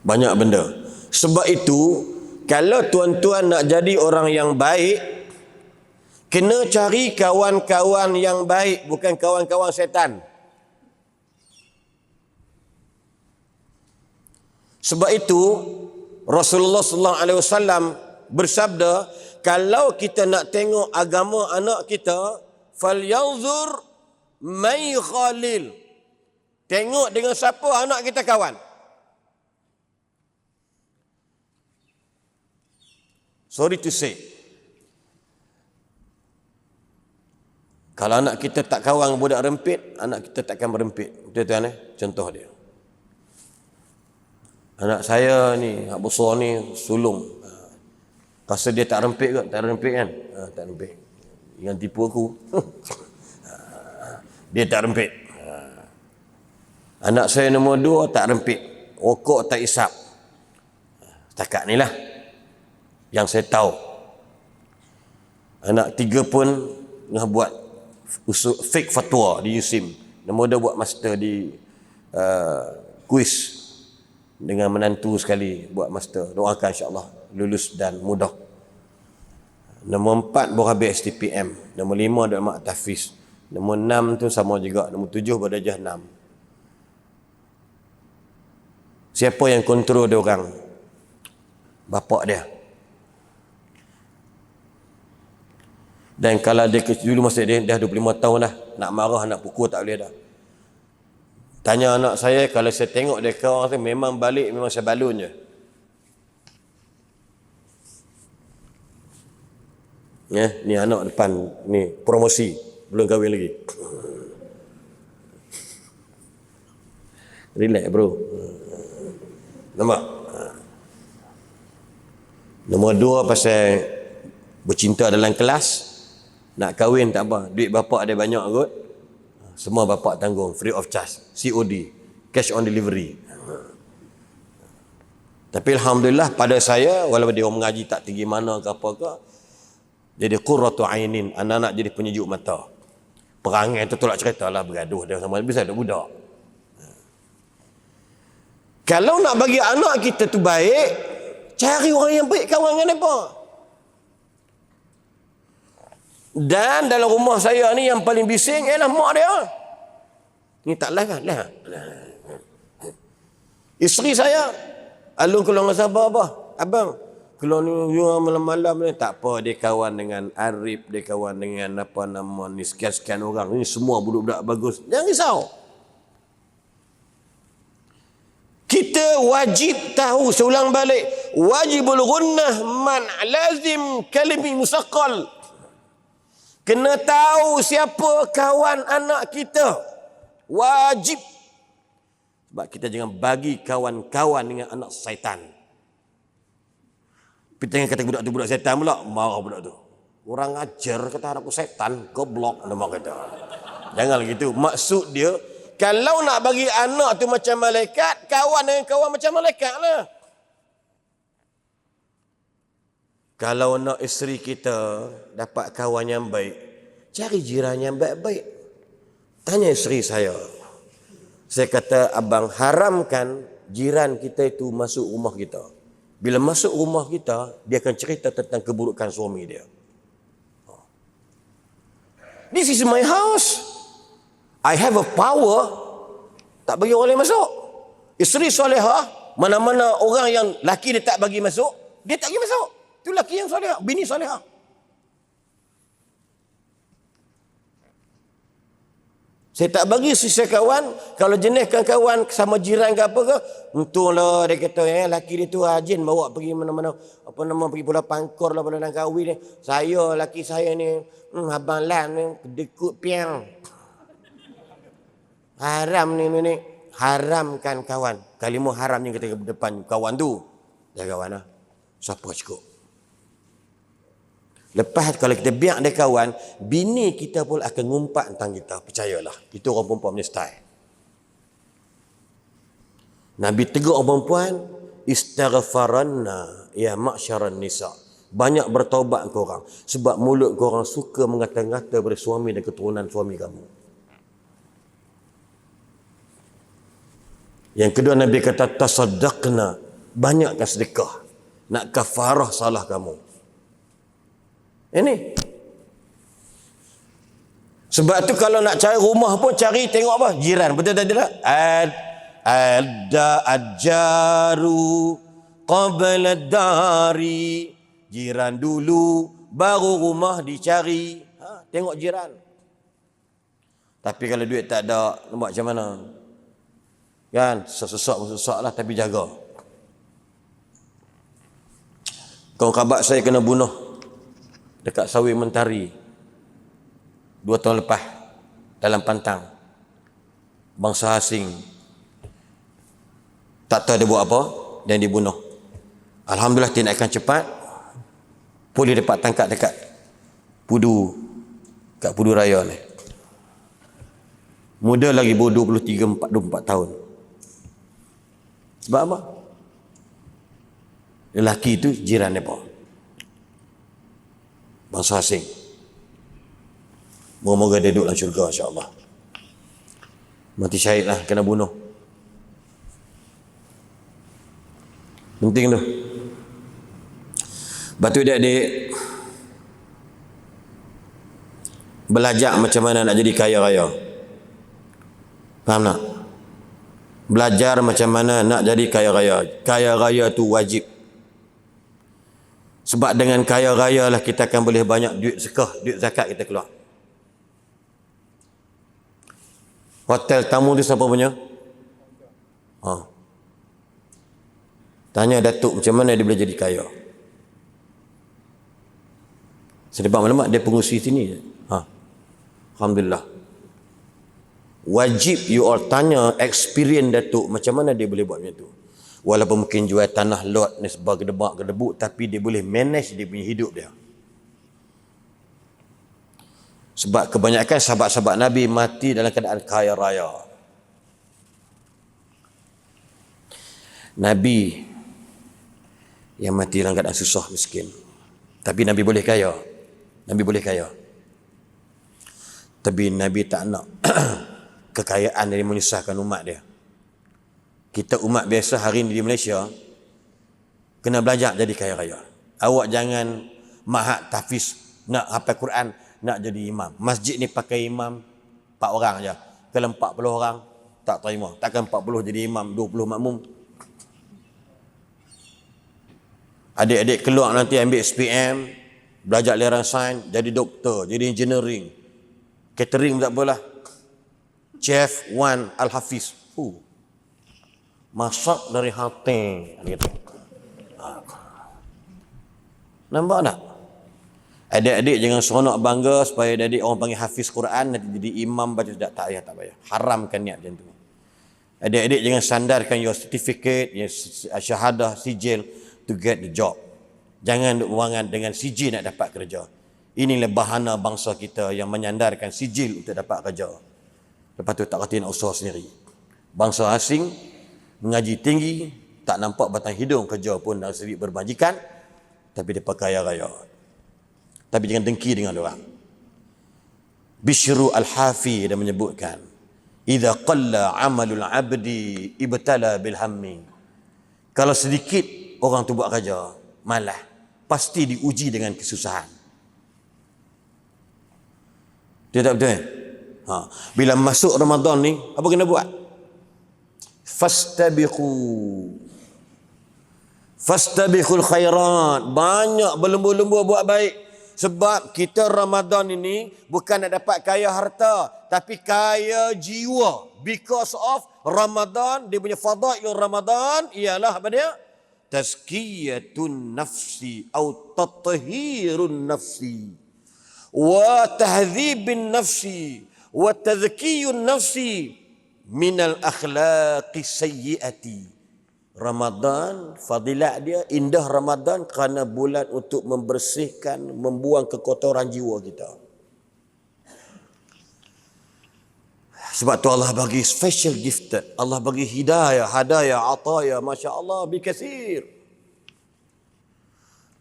Banyak benda. Sebab itu, kalau tuan-tuan nak jadi orang yang baik, kena cari kawan-kawan yang baik, bukan kawan-kawan syaitan. Sebab itu Rasulullah sallallahu alaihi wasallam bersabda, kalau kita nak tengok agama anak kita, falyanzur may khalil. Tengok dengan siapa anak kita kawan. Sorry to say, kalau anak kita tak kawan budak rempit, anak kita takkan berempit. Betul-betul contoh dia. Anak saya ni, hak besar ni, sulung. Rasa dia tak rempit ke? Tak rempit kan? Tak rempit. Jangan tipu aku. Dia tak rempit. Anak saya nombor 2 tak rempit. Rokok tak isap. Setakat ni lah yang saya tahu. Anak 3 pun tengah buat fake fatwa di USIM. Nombor 2 buat master di kuis dengan menantu sekali buat master. Doakan insya-Allah lulus dan mudah. Nombor 4 baru habis STPM. Nombor 5 ada mak tahfiz. Nombor 6 tu sama juga. Nombor 7 berdarjah 6. Siapa yang kontrol dia orang? Bapak dia. Dan kalau dia dulu masa dia dah 25 tahun dah, nak marah, nak pukul tak boleh dah. Tanya anak saya, kalau saya tengok dia kawan tu memang balik, memang saya balun je. Ya, ni anak depan ni promosi, belum kahwin lagi. Relax bro. Nampak? Nombor 2 pasal bercinta dalam kelas. Nak kahwin tak apa, duit bapak ada banyak kot. Semua bapak tanggung, free of charge, COD, cash on delivery. Tapi alhamdulillah pada saya, walaupun dia orang mengaji tak tinggi mana ke apa ke, jadi qurratu ainin, anak-anak jadi penyejuk mata. Perangai tu tolak cerita lah, bergaduh dia sama bisa ada budak. Kalau nak bagi anak kita tu baik, cari orang yang baik kawan dengan apa. Dan dalam rumah saya ni yang paling bising ialah mak dia. Ni tak live kan? Live. Isteri saya, alun keluar dengan sabar apa? Abang, keluar ni malam-malam ni. Tak apa, dia kawan dengan Arif, dia kawan dengan apa nama ni, sekian-sekian orang. Ni semua budak-budak bagus. Jangan risau. Kita wajib tahu, seulang balik, wajibul gunnah man lazim kalimi musaqqal. Kena tahu siapa kawan anak kita. Wajib. Sebab kita jangan bagi kawan-kawan dengan anak syaitan. Tapi jangan kata budak tu budak syaitan pula, marah budak tu. Orang ajar kata anakku syaitan, goblok nama kata. Janganlah gitu. Maksud dia, kalau nak bagi anak tu macam malaikat, kawan dengan kawan macam malaikat lah. Kalau nak isteri kita dapat kawan yang baik, cari jiran yang baik-baik. Tanya isteri saya. Saya kata, abang haramkan jiran kita itu masuk rumah kita. Bila masuk rumah kita, dia akan cerita tentang keburukan suami dia. This is my house. I have a power. Tak bagi orang lain masuk. Isteri solehah, mana-mana orang yang laki dia tak bagi masuk, dia tak bagi masuk. Itu laki yang solehah, bini solehah. Saya tak bagi sisa kawan. Kalau jeniskan kawan sama jiran ke apa ke, untunglah dia kata laki dia tu rajin bawa pergi mana-mana, apa nama, pergi Pulau Pangkor lah, Pulau Langkawi ni. Saya, laki saya ni, abang Lan ni dekut piang. Haram ni. Haramkan kawan. Kalimah haram ni ketika depan kawan tu. Dia kawan lah. Siapa cukup? Lepas kalau kita biar dia kawan, bini kita pun akan ngumpat tentang kita. Percayalah. Itu orang perempuan punya style. Nabi tegur orang perempuan, istaghfaranna ya ma'syaran nisa. Banyak bertaubat korang. Sebab mulut korang suka mengata-ngata pada suami dan keturunan suami kamu. Yang kedua Nabi kata, tasaddaqna. Banyakkan sedekah. Nak kafarah salah kamu. Ini. Sebab tu kalau nak cari rumah pun cari tengok apa? Jiran. Betul tak tidak? Ada ajaru qabla dari. Jiran dulu baru rumah dicari. Tengok jiran. Tapi kalau duit tak ada, nak buat macam mana? Kan? Sesak lah, tapi jaga. Kawan khabat saya kena bunuh dekat Sawi Mentari 2 tahun lepas dalam Pantang. Bangsa asing tak tahu dia buat apa dan dibunuh. Alhamdulillah tindakan cepat. Polis dapat tangkap dekat Pudu, kat Pudu Raya ni. Muda lagi, 23 24 tahun. Sebab apa? Lelaki itu jiran mereka, bangsa asing. Moga-moga dia duduk dalam syurga, insyaAllah. Mati syahid lah, kena bunuh. Penting tu. Batu adik-adik, belajar macam mana nak jadi kaya raya. Faham tak? Belajar macam mana nak jadi kaya raya. Kaya raya tu wajib. Sebab dengan kaya raya lah kita akan boleh banyak duit sedekah, duit zakat kita keluar. Hotel tamu tu siapa punya? Ha. Tanya Datuk macam mana dia boleh jadi kaya. Sedebab maklumat dia pengurusi sini. Ha. Alhamdulillah. Wajib you all tanya experience Datuk macam mana dia boleh buat macam tu. Walaupun mungkin jual tanah lot ni sebab gedebak tapi dia boleh manage dia punya hidup dia. Sebab kebanyakan sahabat-sahabat Nabi mati dalam keadaan kaya raya. Nabi yang mati dalam keadaan susah miskin. Tapi Nabi boleh kaya. Nabi boleh kaya. Tapi Nabi tak nak kekayaan dia menyusahkan umat dia. Kita umat biasa hari ini di Malaysia kena belajar jadi kaya raya. Awak jangan mahat tahfiz nak hafal Quran, nak jadi imam. Masjid ni pakai imam 4 orang aja. Kalau 40 orang tak terima. Takkan 40 jadi imam, 20 makmum. Adik-adik keluar nanti ambil SPM, belajar aliran sains, jadi doktor, jadi engineering. Catering tak apalah. Chef Wan Al-Hafiz. Masak dari hati. Gitu. Nampak tak? Adik-adik jangan seronok bangga supaya adik orang panggil hafiz Quran nanti jadi imam baca tak payah, tak payah. Haramkan niat macam tu. Adik-adik jangan sandarkan your certificate, your syahadah, sijil to get the job. Jangan duk wangan dengan sijil nak dapat kerja. Inilah bahana bangsa kita yang menyandarkan sijil untuk dapat kerja. Lepas tu tak kata nak usaha sendiri. Bangsa asing mengaji tinggi, tak nampak batang hidung kerja pun dari segi bermajikan, tapi dia kaya raya. Tapi jangan dengki dengan orang. Bishru Al-Hafi dia menyebutkan, "Idza qalla 'amalul 'abdi ibtala bil hammi." Kalau sedikit orang tu buat kerja, malah pasti diuji dengan kesusahan. Dia tak betul? Ha. Bila masuk Ramadan ni, apa kena buat? Fastabiqul khairat. Banyak berlembu-lembu buat baik. Sebab kita Ramadan ini bukan nak dapat kaya harta, tapi kaya jiwa. Because of Ramadan, dia punya fadail Ramadan ialah apa dia? Tazkiyatun nafsi atau tathhirun nafsi wa tahdhibin nafsi wa tazkiyun nafsi minal akhlaqi sayyiati. Ramadan, fadilat dia, indah Ramadan kerana bulan untuk membersihkan, membuang kekotoran jiwa kita. Sebab tu Allah bagi special gifted. Allah bagi hidayah, hadaya, ataya, Masya Allah, bikasir.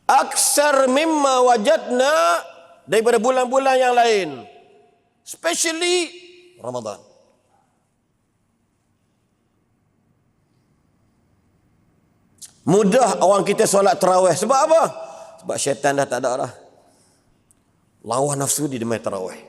Aksar mimma wajadna daripada bulan-bulan yang lain. Especially Ramadan. Mudah orang kita solat tarawih. Sebab apa? Sebab syaitan dah tak ada dah. Lawan nafsu dia main tarawih.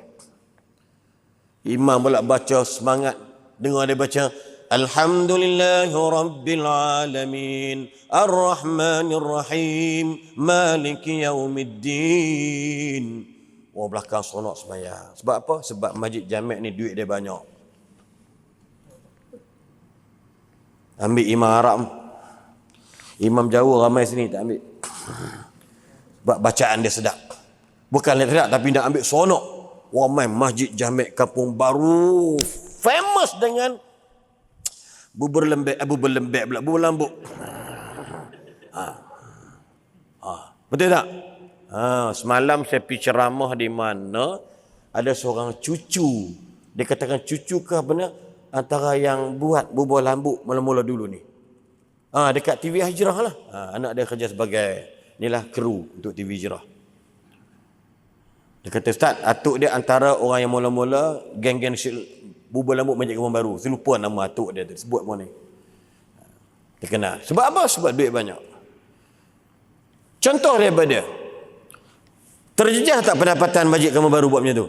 Imam pula baca semangat. Dengar dia baca, Alhamdulillahi Rabbil Alamin, Ar-Rahmanir Rahim, Maliki Yaumiddin. Orang belakang seronok sembahyang. Sebab apa? Sebab masjid Jamek ni duit dia banyak. Ambil imam Arab. Imam Jawa ramai sini tak ambil. Sebab bacaan dia sedap. Bukan sedap tapi nak ambil seronok. Ramai Masjid Jamek Kampung Baru famous dengan bubur lembek pula, bubur lambuk. Betul tak? Semalam saya pergi ceramah di mana ada seorang cucu. Dia katakan cucu ke benar antara yang buat bubur lambuk mula-mula dulu ni. Dekat TV Hijrah lah. Anak dia kerja sebagai inilah kru untuk TV Hijrah. Dia kata, Ustaz, atuk dia antara orang yang mula-mula geng-geng bubur lambuk Masjid Kampung Baru. Saya lupa nama atuk dia, sebut pun ni. Dia kenal. Sebab apa? Sebab duit banyak. Contoh daripada dia. Terjejah tak pendapatan Masjid Kampung Baru buat macam tu?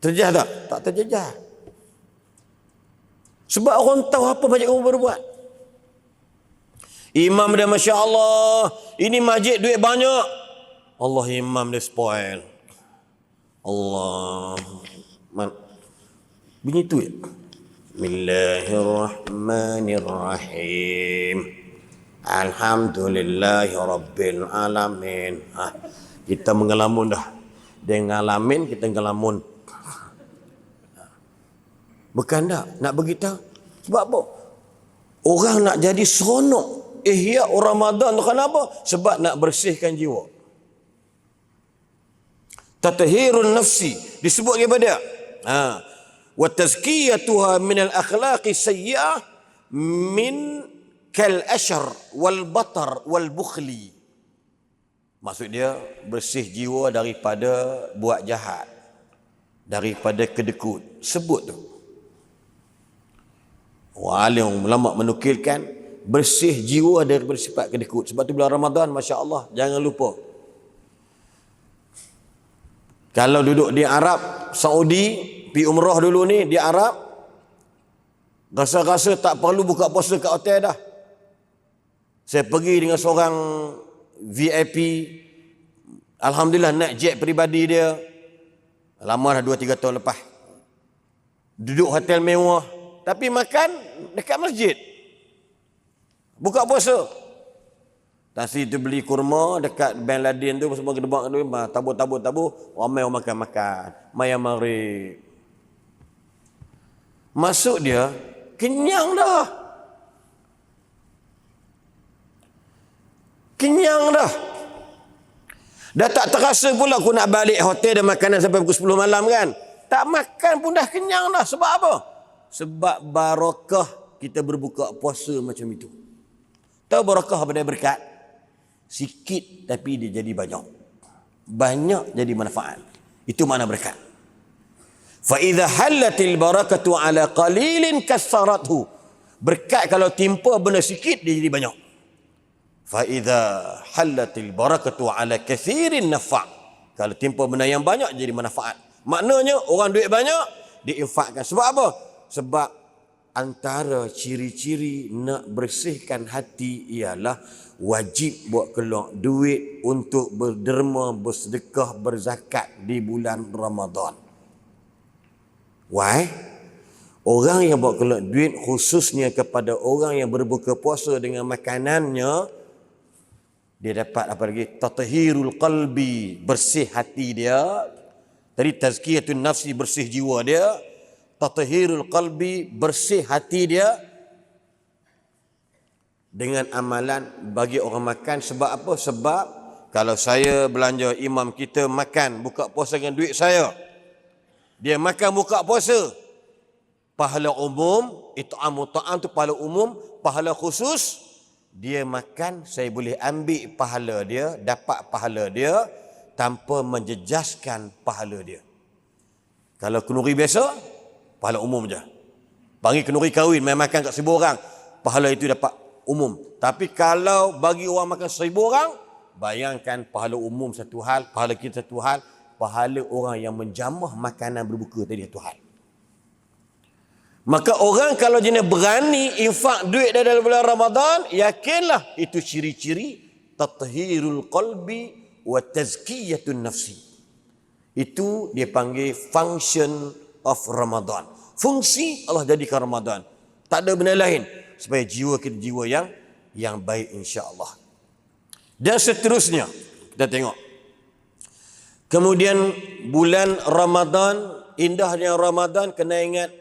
Terjejah tak? Tak terjejah. Sebab orang tahu apa Masjid Kampung Baru buat. Imam dia Masya Allah, ini masjid duit banyak. Allah, imam dia spoil. Allah. Bunyi tu ya? Bismillahirrahmanirrahim. Alhamdulillahi Rabbil Alamin. Kita mengelamun dah. Dia ngalamin, kita ngelamun. Bukan tak? Nak beritahu. Sebab apa? Orang nak jadi seronok. Ihya Ramadan tu kenapa? Sebab nak bersihkan jiwa. Tathhirun nafsi. Disebut kepada wa tazkiyatuha min al-akhlaqi sayyi'ah min kal ashar wal batar wal bukhli. Maksud dia bersih jiwa daripada buat jahat, daripada kedekut. Sebut tu. Alim ulama menukilkan bersih jiwa daripada sifat kedekut. Sebab tu bulan Ramadan, masya-Allah, jangan lupa. Kalau duduk di Arab Saudi, pergi umrah dulu ni di Arab, rasa-rasa tak perlu buka puasa kat hotel dah. Saya pergi dengan seorang VIP, alhamdulillah naik jet peribadi dia. Lama dah 2-3 tahun lepas. Duduk hotel mewah, tapi makan dekat masjid. Buka puasa. Nasi tu beli kurma dekat Ben Laden tu, semua gedebak tu, tabur, ramai orang makan. Maya mari. Masuk dia, kenyang dah. Kenyang dah. Dah tak terasa pula aku nak balik hotel dan makanan sampai pukul 10 malam kan. Tak makan pun dah kenyang dah. Sebab apa? Sebab barakah kita berbuka puasa macam itu. Tahu barakah apa dia berkat? Sikit tapi dia jadi banyak. Banyak jadi manfaat. Itu makna berkat. Fa idza halatil barakatu ala qalilin kassarathu. Berkat kalau timpa benda sikit dia jadi banyak. Fa idza halatil barakatu ala kathirin nafa'. Kalau timpa benda yang banyak jadi manfaat. Maknanya orang duit banyak diinfakkan. Sebab apa? Sebab antara ciri-ciri nak bersihkan hati ialah wajib buat keluar duit untuk berderma, bersedekah, berzakat di bulan Ramadan. Why? Orang yang buat keluar duit khususnya kepada orang yang berbuka puasa dengan makanannya, dia dapat apa lagi? Tathhirul qalbi, bersih hati dia. Tadi tazkiyatun nafsi, bersih jiwa dia. Tathhirul qalbi, bersih hati dia dengan amalan bagi orang makan. Sebab apa? Sebab kalau saya belanja, imam kita makan buka puasa dengan duit saya, dia makan buka puasa, pahala umum, it'amu ta'am tu pahala umum, pahala khusus, dia makan saya boleh ambil pahala dia, dapat pahala dia tanpa menjejaskan pahala dia. Kalau kenduri biasa, pahala umum je. Bagi kenduri kahwin, main makan kat 1,000 orang, pahala itu dapat umum. Tapi kalau bagi orang makan 1,000 orang, bayangkan pahala umum satu hal, pahala kita satu hal, pahala orang yang menjamah makanan berbuka tadi satu hal. Maka orang kalau jenis berani infak duit dalam bulan Ramadan, yakinlah itu ciri-ciri tathhirul qalbi wa tazkiyatun nafsi. Itu dia panggil function of Ramadan. Fungsi Allah jadikan Ramadan. Tak ada benda lain supaya jiwa kita jiwa yang baik, insya-Allah. Dan seterusnya kita tengok. Kemudian bulan Ramadan, indahnya Ramadan, kena ingat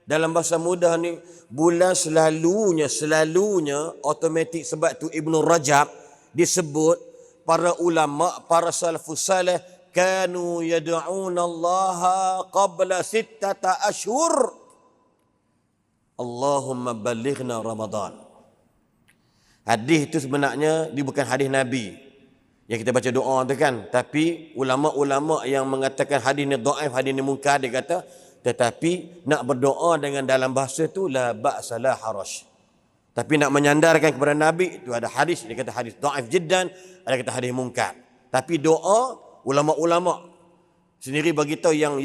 dalam bahasa mudah ni, bulan selalunya automatik. Sebab tu Ibnu Rajab disebut para ulama, para salafus salih kanu yad'una Allah qabla 6 ashhur. Allahumma balighna Ramadan. Hadis itu sebenarnya dia bukan hadis Nabi yang kita baca doa tu kan, tapi ulama-ulama yang mengatakan hadis ni dhaif, hadis ni munkar, dia kata tetapi nak berdoa dengan dalam bahasa tu la ba'sa la haraj. Tapi nak menyandarkan kepada Nabi itu ada hadis, dia kata hadis dhaif jiddan, ada kata hadis munkar. Tapi doa ulama-ulama sendiri bagi tahu yang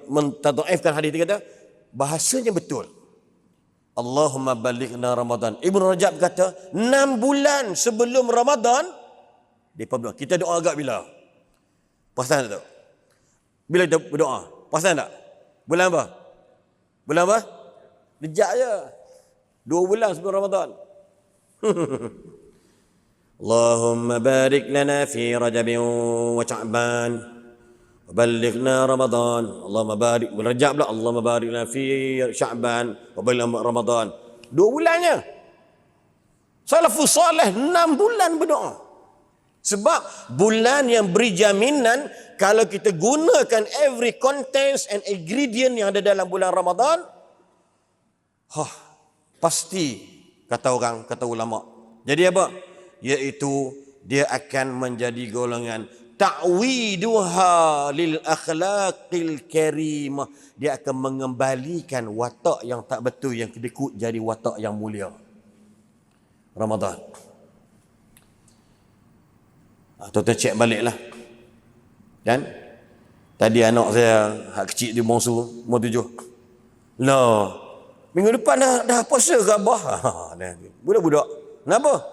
mentadhaifkan hadis, dia kata bahasanya betul. Allahumma balighna Ramadan. Ibnu Rajab kata 6 bulan sebelum Ramadan dia berdoa. Kita doa agak bila? Perasan tak? Bila kita berdoa? Perasan tak? Bulan apa? Bulan apa? Rejak je. 2 bulan sebelum Ramadan. Allahumma barik lana fi Rajab wa Sya'ban wa ballighna Ramadan. Allahumma barik Rajab pula. Allahumma barik lana fi Sya'ban wa ballighna Ramadan. 2 bulannya. Salafus salih 6 bulan berdoa. Sebab bulan yang beri jaminan kalau kita gunakan every contents and ingredient yang ada dalam bulan Ramadan, pasti kata orang, kata ulama. Jadi apa? Iaitu dia akan menjadi golongan ta'widuha lil akhlaqil karimah. Dia akan mengembalikan watak yang tak betul, yang kedekut, jadi watak yang mulia. Ramadan. Tuan-tuan cek baliklah. Kan? Tadi anak saya, hak kecil dia bongsu, umur 7. Lah, minggu depan dah puasa ke Abah? Budak-budak. Kenapa?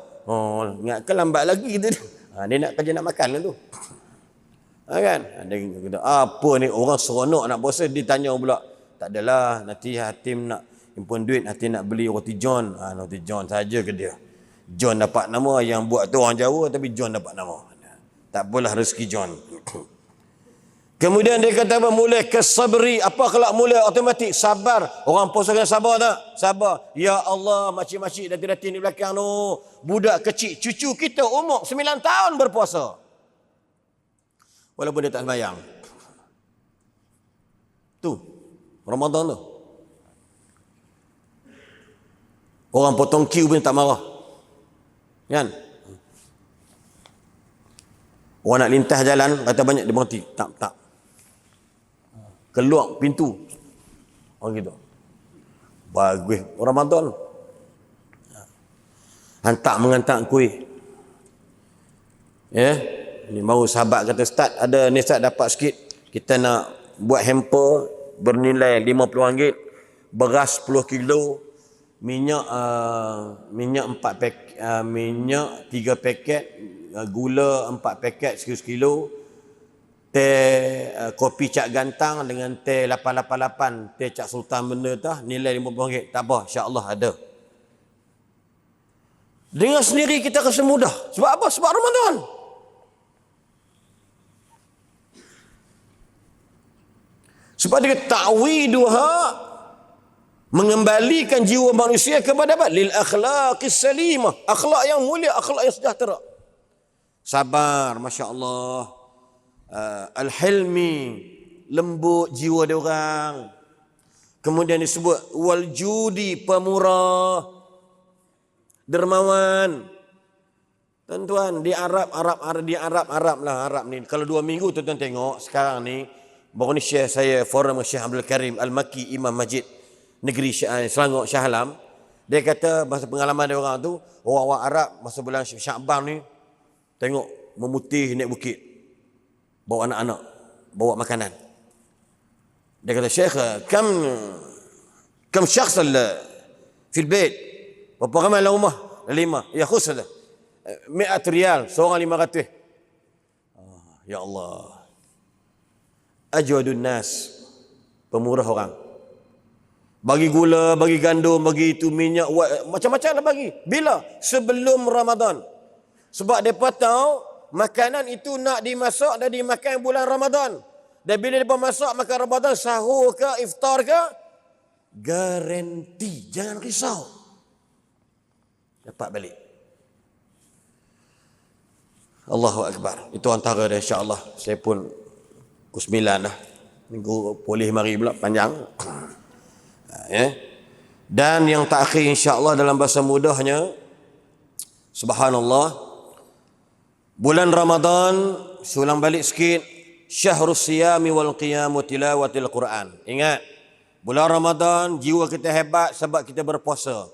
Ingatkan lambat lagi kita. Dia nak kerja nak makan lah tu. Kan? Dia kata, apa ni orang seronok nak puasa, dia tanya pula. Tak adalah, nanti Hatim nak himpun duit, Hatim nak beli roti John. Roti John saja ke dia. John dapat nama, yang buat tu orang Jawa tapi John dapat nama. Tak apalah rezeki John. Kemudian dia kata apa? Mulai kesabri. Apa kalau mulai automatik? Sabar. Orang puasa kena sabar tak? Sabar. Ya Allah, makcik-makcik dati-dati di belakang tu. Budak kecil, cucu kita umur 9 tahun berpuasa. Walaupun dia tak sembahyang. Tu. Ramadan tu. Orang potong queue pun tak marah. Kan? Orang nak lintas jalan, kata banyak, dia berhenti. Tak. Keluar pintu. Orang gitu. Bagus. Ramadan. Mengantak kuih. Ya. Ini baru sahabat kata, Ustaz, ada ni Ustaz dapat sikit. Kita nak buat hamper bernilai RM50. Beras 10 kilo. Minyak 4 paket, minyak 3 paket, gula 4 paket 100 kilo, teh kopi Cak Gantang dengan teh 888, teh Cak Sultan benda tu nilai RM50. Tak apa, insya-Allah ada. Dengan sendiri kita rasa mudah. Sebab apa? Sebab Ramadan. Sebab dia ta'widuha, mengembalikan jiwa manusia kepada apa? Lil akhlaqis salimah. Akhlak yang mulia, akhlak yang sejahtera. Sabar, masya-Allah. Al-hilmi, lembut jiwa dia orang. Kemudian disebut wal judi, pemurah, dermawan. Tuan-tuan, di Arab ni. Kalau 2 minggu tuan-tuan tengok sekarang ni, baru ni share saya forum Syekh Abdul Karim Al-Makki, Imam Masjid Negeri Selangor Shah Alam. Dia kata masa pengalaman dia orang tu, orang Arab masa bulan Sya'ban ni tengok memutih naik bukit, bawa anak-anak, bawa makanan. Dia kata, Syekh, kam syakhs fil bait? Berapa ramai dalam rumah? 5. Ya khus ada. 100 riyal, seorang 500. Ya Allah. Ajwadun nas, pemurah orang. Bagi gula, bagi gandum, bagi itu minyak, macam-macam lah bagi. Bila? Sebelum Ramadan. Sebab mereka tahu makanan itu nak dimasak dan dimakan bulan Ramadan. Dan bila mereka masak makan Ramadan, sahur ke, iftar ke, garanti. Jangan risau. Dapat balik. Allahu Akbar. Itu antara dia, insya-Allah. Saya pun pukul 9 dah. Minggu boleh mari pula, panjang. Ya. Dan yang terakhir insya-Allah dalam bahasa mudahnya, subhanallah, bulan Ramadan, ulang balik sikit, syahrus siyami wal qiyam wa tilawatil Quran. Ingat, bulan Ramadan jiwa kita hebat sebab kita berpuasa.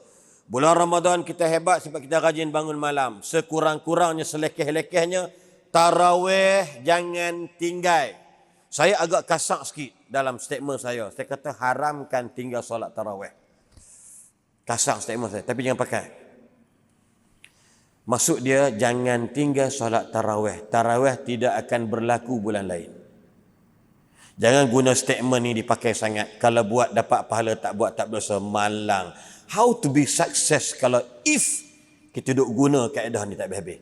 Bulan Ramadan kita hebat sebab kita rajin bangun malam. Sekurang-kurangnya, selekeh-lekehnya, tarawih jangan tinggal. Saya agak kasar sikit dalam statement saya. Saya kata haramkan tinggal solat tarawih. Kasar statement saya, tapi jangan pakai. Maksud dia jangan tinggal solat tarawih. Tarawih tidak akan berlaku bulan lain. Jangan guna statement ni dipakai sangat. Kalau buat dapat pahala, tak buat tak berdosa. Malang. How to be success kalau if kita duk guna kaedah ni tak habis-habis.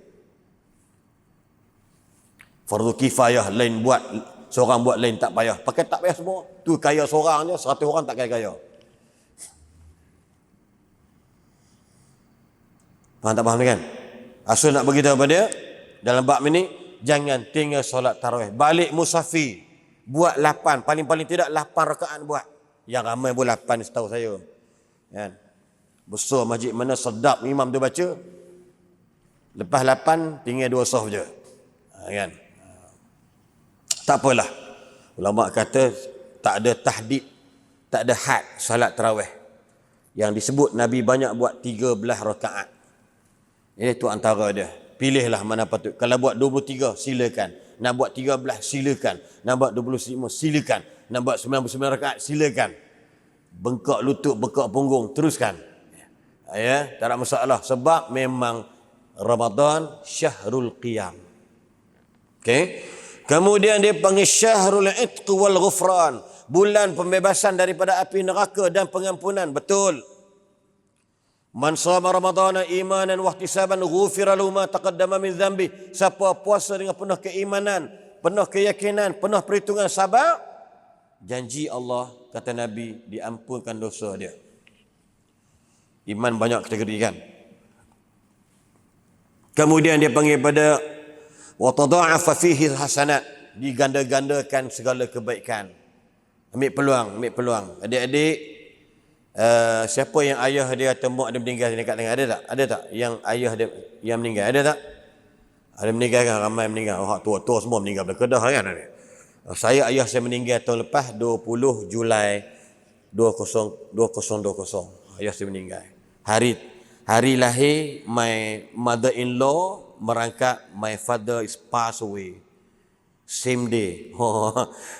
Fardu kifayah, lain buat, seorang buat lain tak payah. Pakai tak payah semua. Tu kaya seorang je, 100 orang tak kaya-kaya. Faham tak faham ni kan? Asal nak beritahu pada dia, dalam bab ini, jangan tinggal solat tarawih. Balik musafir. Buat 8, paling-paling tidak 8 rakaat buat. Yang ramai pun 8 setahu saya. Kan? Besar masjid mana sedap imam tu baca. Lepas 8 tinggal 2 saf je. Kan? Tak apalah. Ulama kata tak ada tahdid, tak ada had solat tarawih. Yang disebut Nabi banyak buat 13 rakaat. Itu antara dia. Pilihlah mana patut. Kalau buat 23 silakan. Nak buat 13 silakan. Nak buat 25 silakan. Nak buat 99 rakaat silakan. Bengkak lutut, bengkak punggung, teruskan. Ya, tak ada masalah sebab memang Ramadan syahrul qiyam. Okey. Kemudian dia panggil syahrul itq wal ghufran, bulan pembebasan daripada api neraka dan pengampunan. Betul. Man shama ramadhana imanan wa ihtisaban ghufira lahu ma taqaddama min dhanbi. Siapa puasa dengan penuh keimanan, penuh keyakinan, penuh perhitungan sabar, janji Allah, kata Nabi, diampunkan dosa dia. Iman banyak kategori kan. Kemudian dia panggil pada wa tadha'afa fihi hasanat, diganda-gandakan segala kebaikan. Ambil peluang. Adik-adik, siapa yang ayah dia atau mak dia meninggal dekat tengah, ada tak? Ada tak yang ayah dia yang meninggal? Ada tak? Ada meninggal kan? Ramai meninggal. Tua-tua semua meninggal pada Kedah kan. Saya, ayah saya meninggal tahun lepas 20 Julai 2020. Ayah saya meninggal. Hari lahir my mother-in-law merangkap my father is passed away. Same day.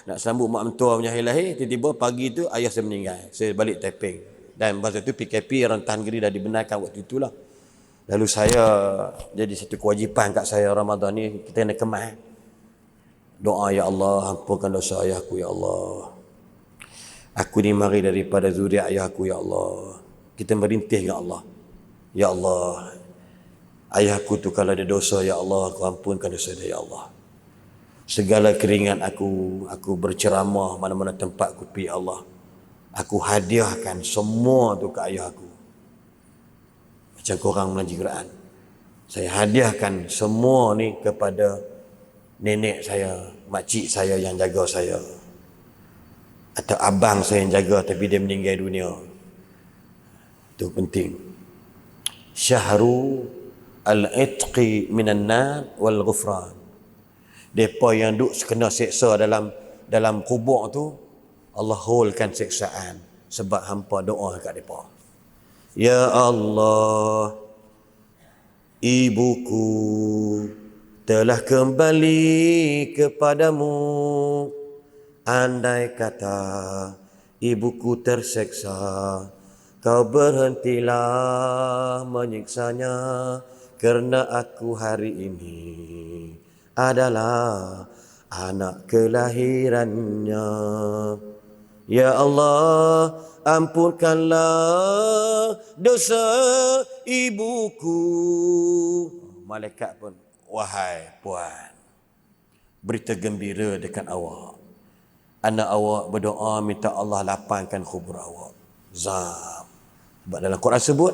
Nak sambut mak mentua punya hari lahir, tiba-tiba pagi tu ayah saya meninggal. Saya balik Taiping. Dan masa tu PKP Rentahan Negeri dah dibenarkan waktu itulah. Lalu saya, jadi satu kewajipan kat saya Ramadan ni, kita kena kemas. Doa, ya Allah, ampunkan dosa ayahku, ya Allah. Aku ni mari daripada zuriat ayahku, ya Allah. Kita merintih dengan Allah. Ya Allah, ayahku tu kalau ada dosa, ya Allah, aku ampunkan dosa dia, ya Allah. Segala keringat aku berceramah mana-mana tempat aku pergi, Allah, aku hadiahkan semua tu ke ayah aku. Macam korang mengaji Quran, saya hadiahkan semua ni kepada nenek saya, makcik saya yang jaga saya, atau abang saya yang jaga tapi dia meninggal dunia. Itu penting. Syahru al-itqi minan nar wal ghufran. Depa yang duk kena seksa dalam kubur tu, Allah holkan seksaan sebab hampa doa kat depa. Ya Allah, ibuku telah kembali kepadamu. Andai kata ibuku terseksa, kau berhentilah menyiksanya, kerana aku hari ini adalah anak kelahirannya. Ya Allah, ampunkanlah dosa ibuku. Malaikat pun, wahai puan, berita gembira dekat awak. Anak awak berdoa minta Allah lapangkan kubur awak. Zam. Sebab dalam Quran sebut,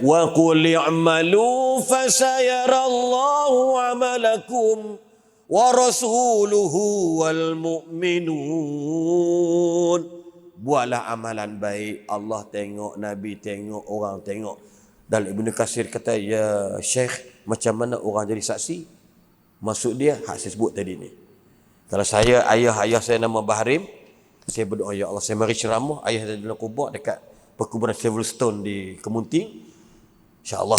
wa qul i'malu fasayarallahu 'amalakum wa rasuluhu wal mu'minun. Buatlah amalan baik, Allah tengok, Nabi tengok, orang tengok. Dan Ibnu Katsir kata, ya Syekh, macam mana orang jadi saksi? Maksud dia hak saya sebut tadi ni. Kalau saya, ayah saya nama Bahrim, saya berdoa, ya Allah, saya mari ceramah, ayah saya dalam kubur dekat perkuburan Silverstone di Kemunting. InsyaAllah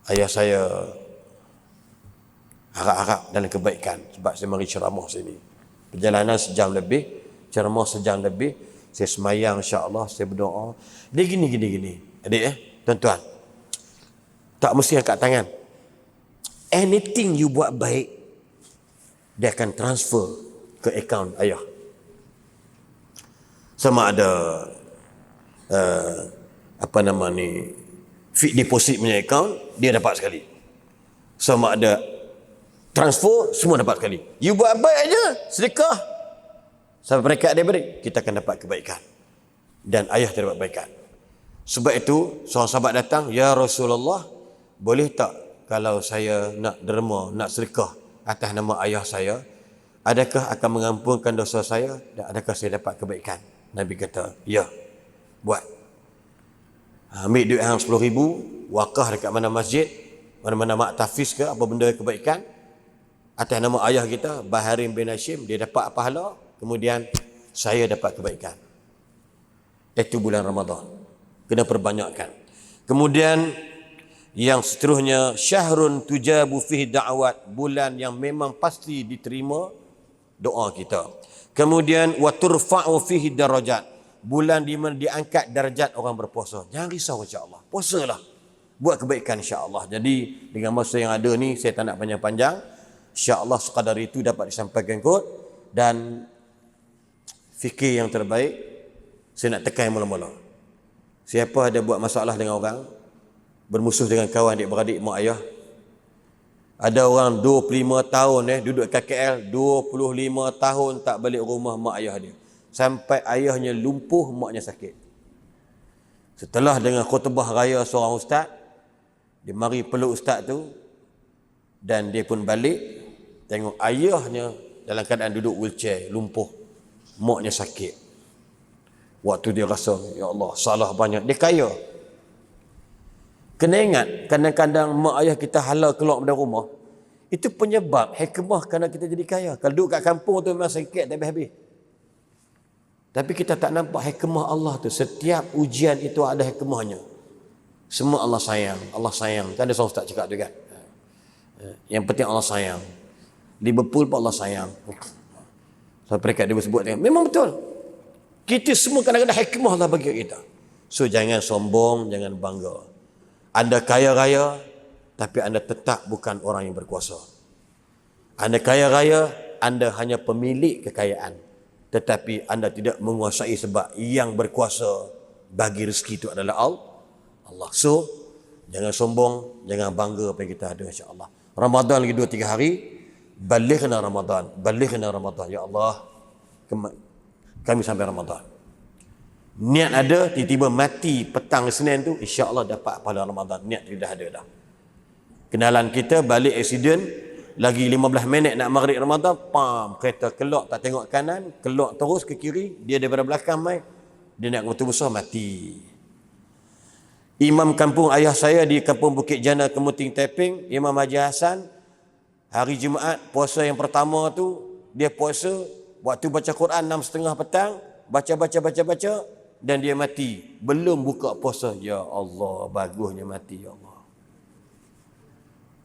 ayah saya harap-harap dalam kebaikan sebab saya mari ceramah sini. Perjalanan sejam lebih, ceramah sejam lebih, saya semayang, insyaAllah, saya berdoa. Dia gini. Adik tuan-tuan, tak mesti angkat tangan. Anything you buat baik, dia akan transfer ke akaun ayah. Sama ada fixed deposit punya akaun, dia dapat sekali. Sama ada transfer, semua dapat sekali. You buat baik aja, sedekah, sampai peringkat dia beri, kita akan dapat kebaikan. Dan ayah terdapat kebaikan. Sebab itu, seorang sahabat datang, ya Rasulullah, boleh tak kalau saya nak derma, nak sedekah atas nama ayah saya, adakah akan mengampunkan dosa saya dan adakah saya dapat kebaikan? Nabi kata, ya, buat. Ambil duit hang 10,000, wakaf dekat mana masjid, mana-mana mak tafiz ke, apa benda kebaikan, atas nama ayah kita, Baharim bin Hashim, dia dapat pahala, kemudian saya dapat kebaikan. Itu bulan Ramadan. Kena perbanyakkan. Kemudian yang seterusnya, syahrun tujabu fihi da'wat, bulan yang memang pasti diterima doa kita. Kemudian wa turfa'u fihi darajat, bulan di mana diangkat darjat orang berpuasa. Jangan risau, insya-Allah. Puasalah. Buat kebaikan, insya-Allah. Jadi dengan masa yang ada ni, saya tak nak panjang-panjang. Insya-Allah sekadar itu dapat disampaikan kot. Dan fikir yang terbaik, saya nak tekan mula-mula. Siapa ada buat masalah dengan orang, bermusuh dengan kawan adik-beradik, mak ayah, ada orang 25 tahun duduk kat KL, 25 tahun tak balik rumah mak ayah dia. Sampai ayahnya lumpuh, maknya sakit. Setelah dengan khutbah raya seorang ustaz, dia mari peluk ustaz tu, dan dia pun balik, tengok ayahnya dalam keadaan duduk wheelchair, lumpuh, maknya sakit. Waktu dia rasa, ya Allah, salah banyak. Dia kaya. Kena ingat, kadang-kadang mak ayah kita halal keluar dari rumah, itu penyebab hikmah kerana kita jadi kaya. Kalau duduk kat kampung tu memang sakit tak habis-habis. Tapi kita tak nampak hikmah Allah tu. Setiap ujian itu ada hikmahnya. Semua Allah sayang. Allah sayang. Kan ada seorang ustaz cakap tu kan. Yang penting Allah sayang. Liverpool pun Allah sayang. So mereka dia sebut dengan, memang betul. Kita semua kadang-kadang hikmah Allah bagi kita. So jangan sombong, jangan bangga. Anda kaya raya, tapi anda tetap bukan orang yang berkuasa. Anda kaya raya, anda hanya pemilik kekayaan, tetapi anda tidak menguasai, sebab yang berkuasa bagi rezeki itu adalah Allah. So jangan sombong, jangan bangga apa yang kita ada, insya-Allah. Ramadan lagi 2-3 hari, balighna Ramadan, balighna Ramadan. Ya Allah, kami sampai Ramadan. Niat ada, tiba-tiba mati petang Senin tu, insya-Allah dapat pahala Ramadan. Niat dah ada dah. Kenalan kita balik aksiden, lagi 15 minit nak maghrib Ramadan, pam, kereta kelok tak tengok kanan, kelok terus ke kiri, dia daripada belakang mai, dia nak betul besar mati. Imam kampung ayah saya di kampung Bukit Jana, Kemuting Taiping, Imam Haji Hassan, hari Jumaat puasa yang pertama tu, dia puasa waktu baca Quran 6:30 petang, baca, dan dia mati. Belum buka puasa. Ya Allah, bagusnya mati, ya Allah.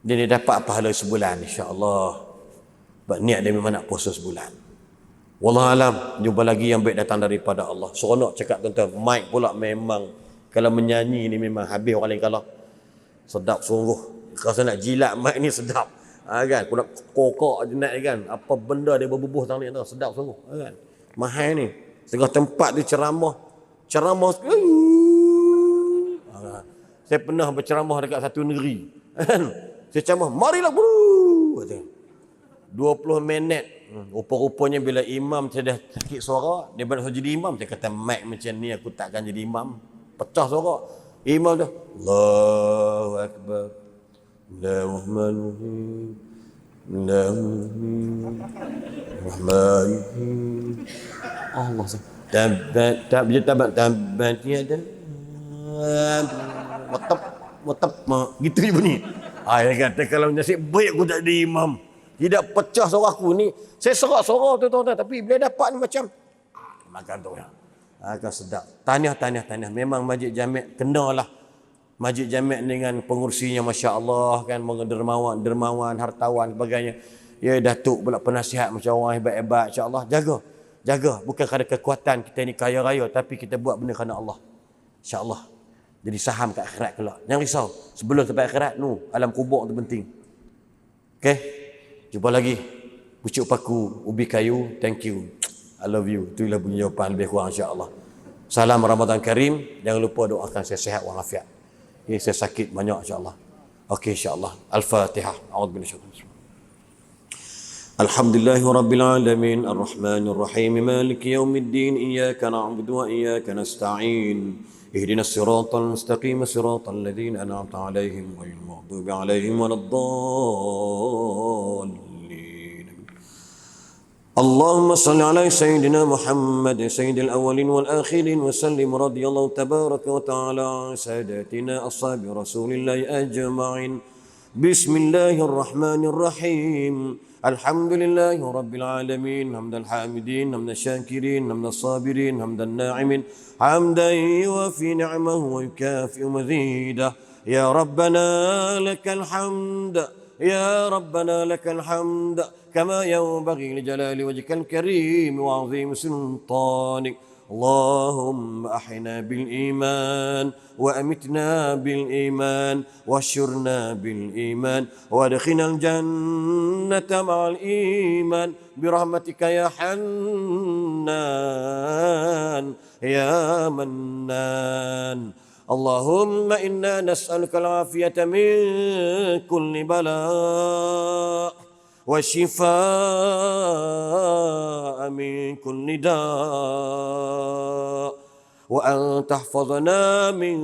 Dia dapat pahala sebulan, insya-Allah. Sebab niat dia memang nak puasa sebulan. Wallahualam, jumpa lagi yang baik datang daripada Allah. Seronok cakap tuan-tuan. Mic pula memang, kalau menyanyi ni memang habis orang lain kalah. Sedap sungguh. Rasa nak jilat mic ni sedap. Kan? Aku nak kokok je nak kan. Apa benda dia berbubuh tang ni, sedap sungguh. Kan? Mahal ni. Setengah tempat dia ceramah. Saya pernah berceramah dekat satu negeri. Saya ceramah, marilah bro. 20 minit. Rupa-rupanya bila imam saya dah sakit suara, dia baru jadi imam. Saya kata, mic macam ni aku takkan jadi imam. Pecah suara. Imam dah, Allahu Akbar. Bismillahirrahmanirrahim. Bismillahirrahmanirrahim. Allah SWT. Tabat tiada. Watap gitu je bunyi. Dia kata kalau nasib baik aku tak jadi imam, tidak pecah suara aku ni. Saya serak suara tuan-tuan, tapi bila dapat ni macam makan tu ya. Agak sedap. Tahniah. Memang Masjid Jami' kenalah. Masjid Jami' dengan pengurusinya, masya-Allah kan, dermawan, hartawan sebagainya. Ya, datuk pula penasihat macam orang hebat-hebat, insya-Allah. Jaga, bukan kerana kekuatan kita ni kaya raya, tapi kita buat benda kerana Allah. InsyaAllah. Jadi saham kat akhirat kelak. Jangan risau. Sebelum sampai akhirat, alam kubur tu penting. Okey? Jumpa lagi. pucuk paku, ubi kayu, thank you. I love you. Itulah bunyi jawapan lebih kurang insya-Allah. Salam Ramadan Karim. Jangan lupa doakan saya sihat walafiat. Ya, saya sakit banyak insya-Allah. Okey insya-Allah. Al-Fatihah. A'udzubillahi minasyaitanir rajim. Alhamdulillahi rabbil alamin arrahmanir rahim maliki yaumiddin iyyaka na'budu wa iyyaka nasta'in ihdinas siratal mustaqim siratal ladzina an'amta 'alaihim ghairil maghdubi 'alaihim waladdallin. اللهم صل على سيدنا محمد سيد الأولين والآخرين وسلم رضي الله تبارك وتعالى عن ساداتنا أصحاب رسول الله أجمعين. بسم الله الرحمن الرحيم. الحمد لله رب العالمين حمد الحامدين حمد الشاكرين حمد الصابرين حمد الناعمين حمدا يوافي نعمه ويكافئ مزيده. يا ربنا لك الحمد يا ربنا لك الحمد كما ينبغي لجلال وجهك الكريم وعظيم سلطانك. اللهم أحينا بالإيمان وأمتنا بالإيمان واشرنا بالإيمان وادخلنا الجنة مع الإيمان برحمتك يا حنان يا منان. اللهم إنا نسألك العافية من كل بلاء والشفاء من كل داء وأن تحفظنا من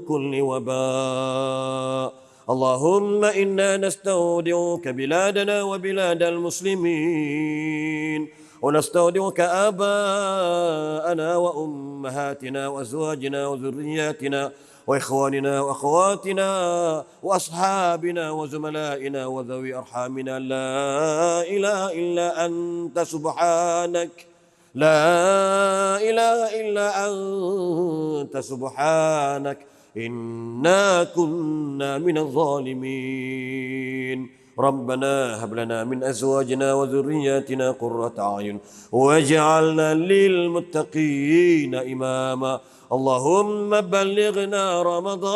كل وباء. اللهم إنا نستودعك بلادنا وبلاد المسلمين ونستودعك آباءنا وأمهاتنا وأزواجنا وذرياتنا وإخواننا وأخواتنا وأصحابنا وزملائنا وذوي أرحامنا. لا إله إلا أنت سبحانك لا إله إلا أنت سبحانك إنا كنا من الظالمين. ربنا هب لنا من أزواجنا وذرياتنا قرة أعين واجعلنا للمتقين إماما. اللهم بلغنا رمضان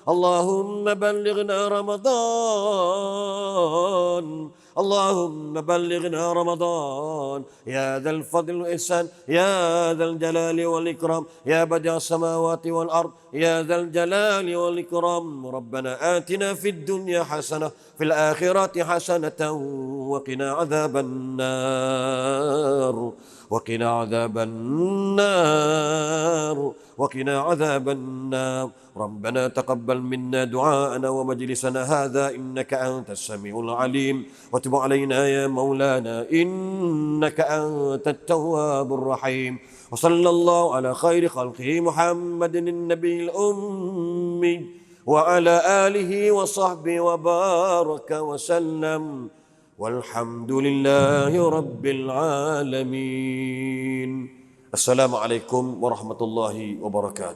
اللهم بلغنا رمضان اللهم بلغنا رمضان يا ذا الفضل والإحسان يا ذا الجلال والإكرام يا بديع السماوات والأرض يا ذا الجلال والإكرام. ربنا آتنا في الدنيا حسنة في الآخرة حسنة وقنا عذاب النار وقنا عذاب النار وقنا عذاب النار. ربنا تقبل منا دعاءنا ومجلسنا هذا إنك أنت السميع العليم وتب علينا يا مولانا إنك أنت التواب الرحيم. وصلى الله على خير خلقه محمد النبي الأمي وعلى آله وصحبه وبارك وسلم والحمد لله رب العالمين. السلام عليكم ورحمة الله وبركاته.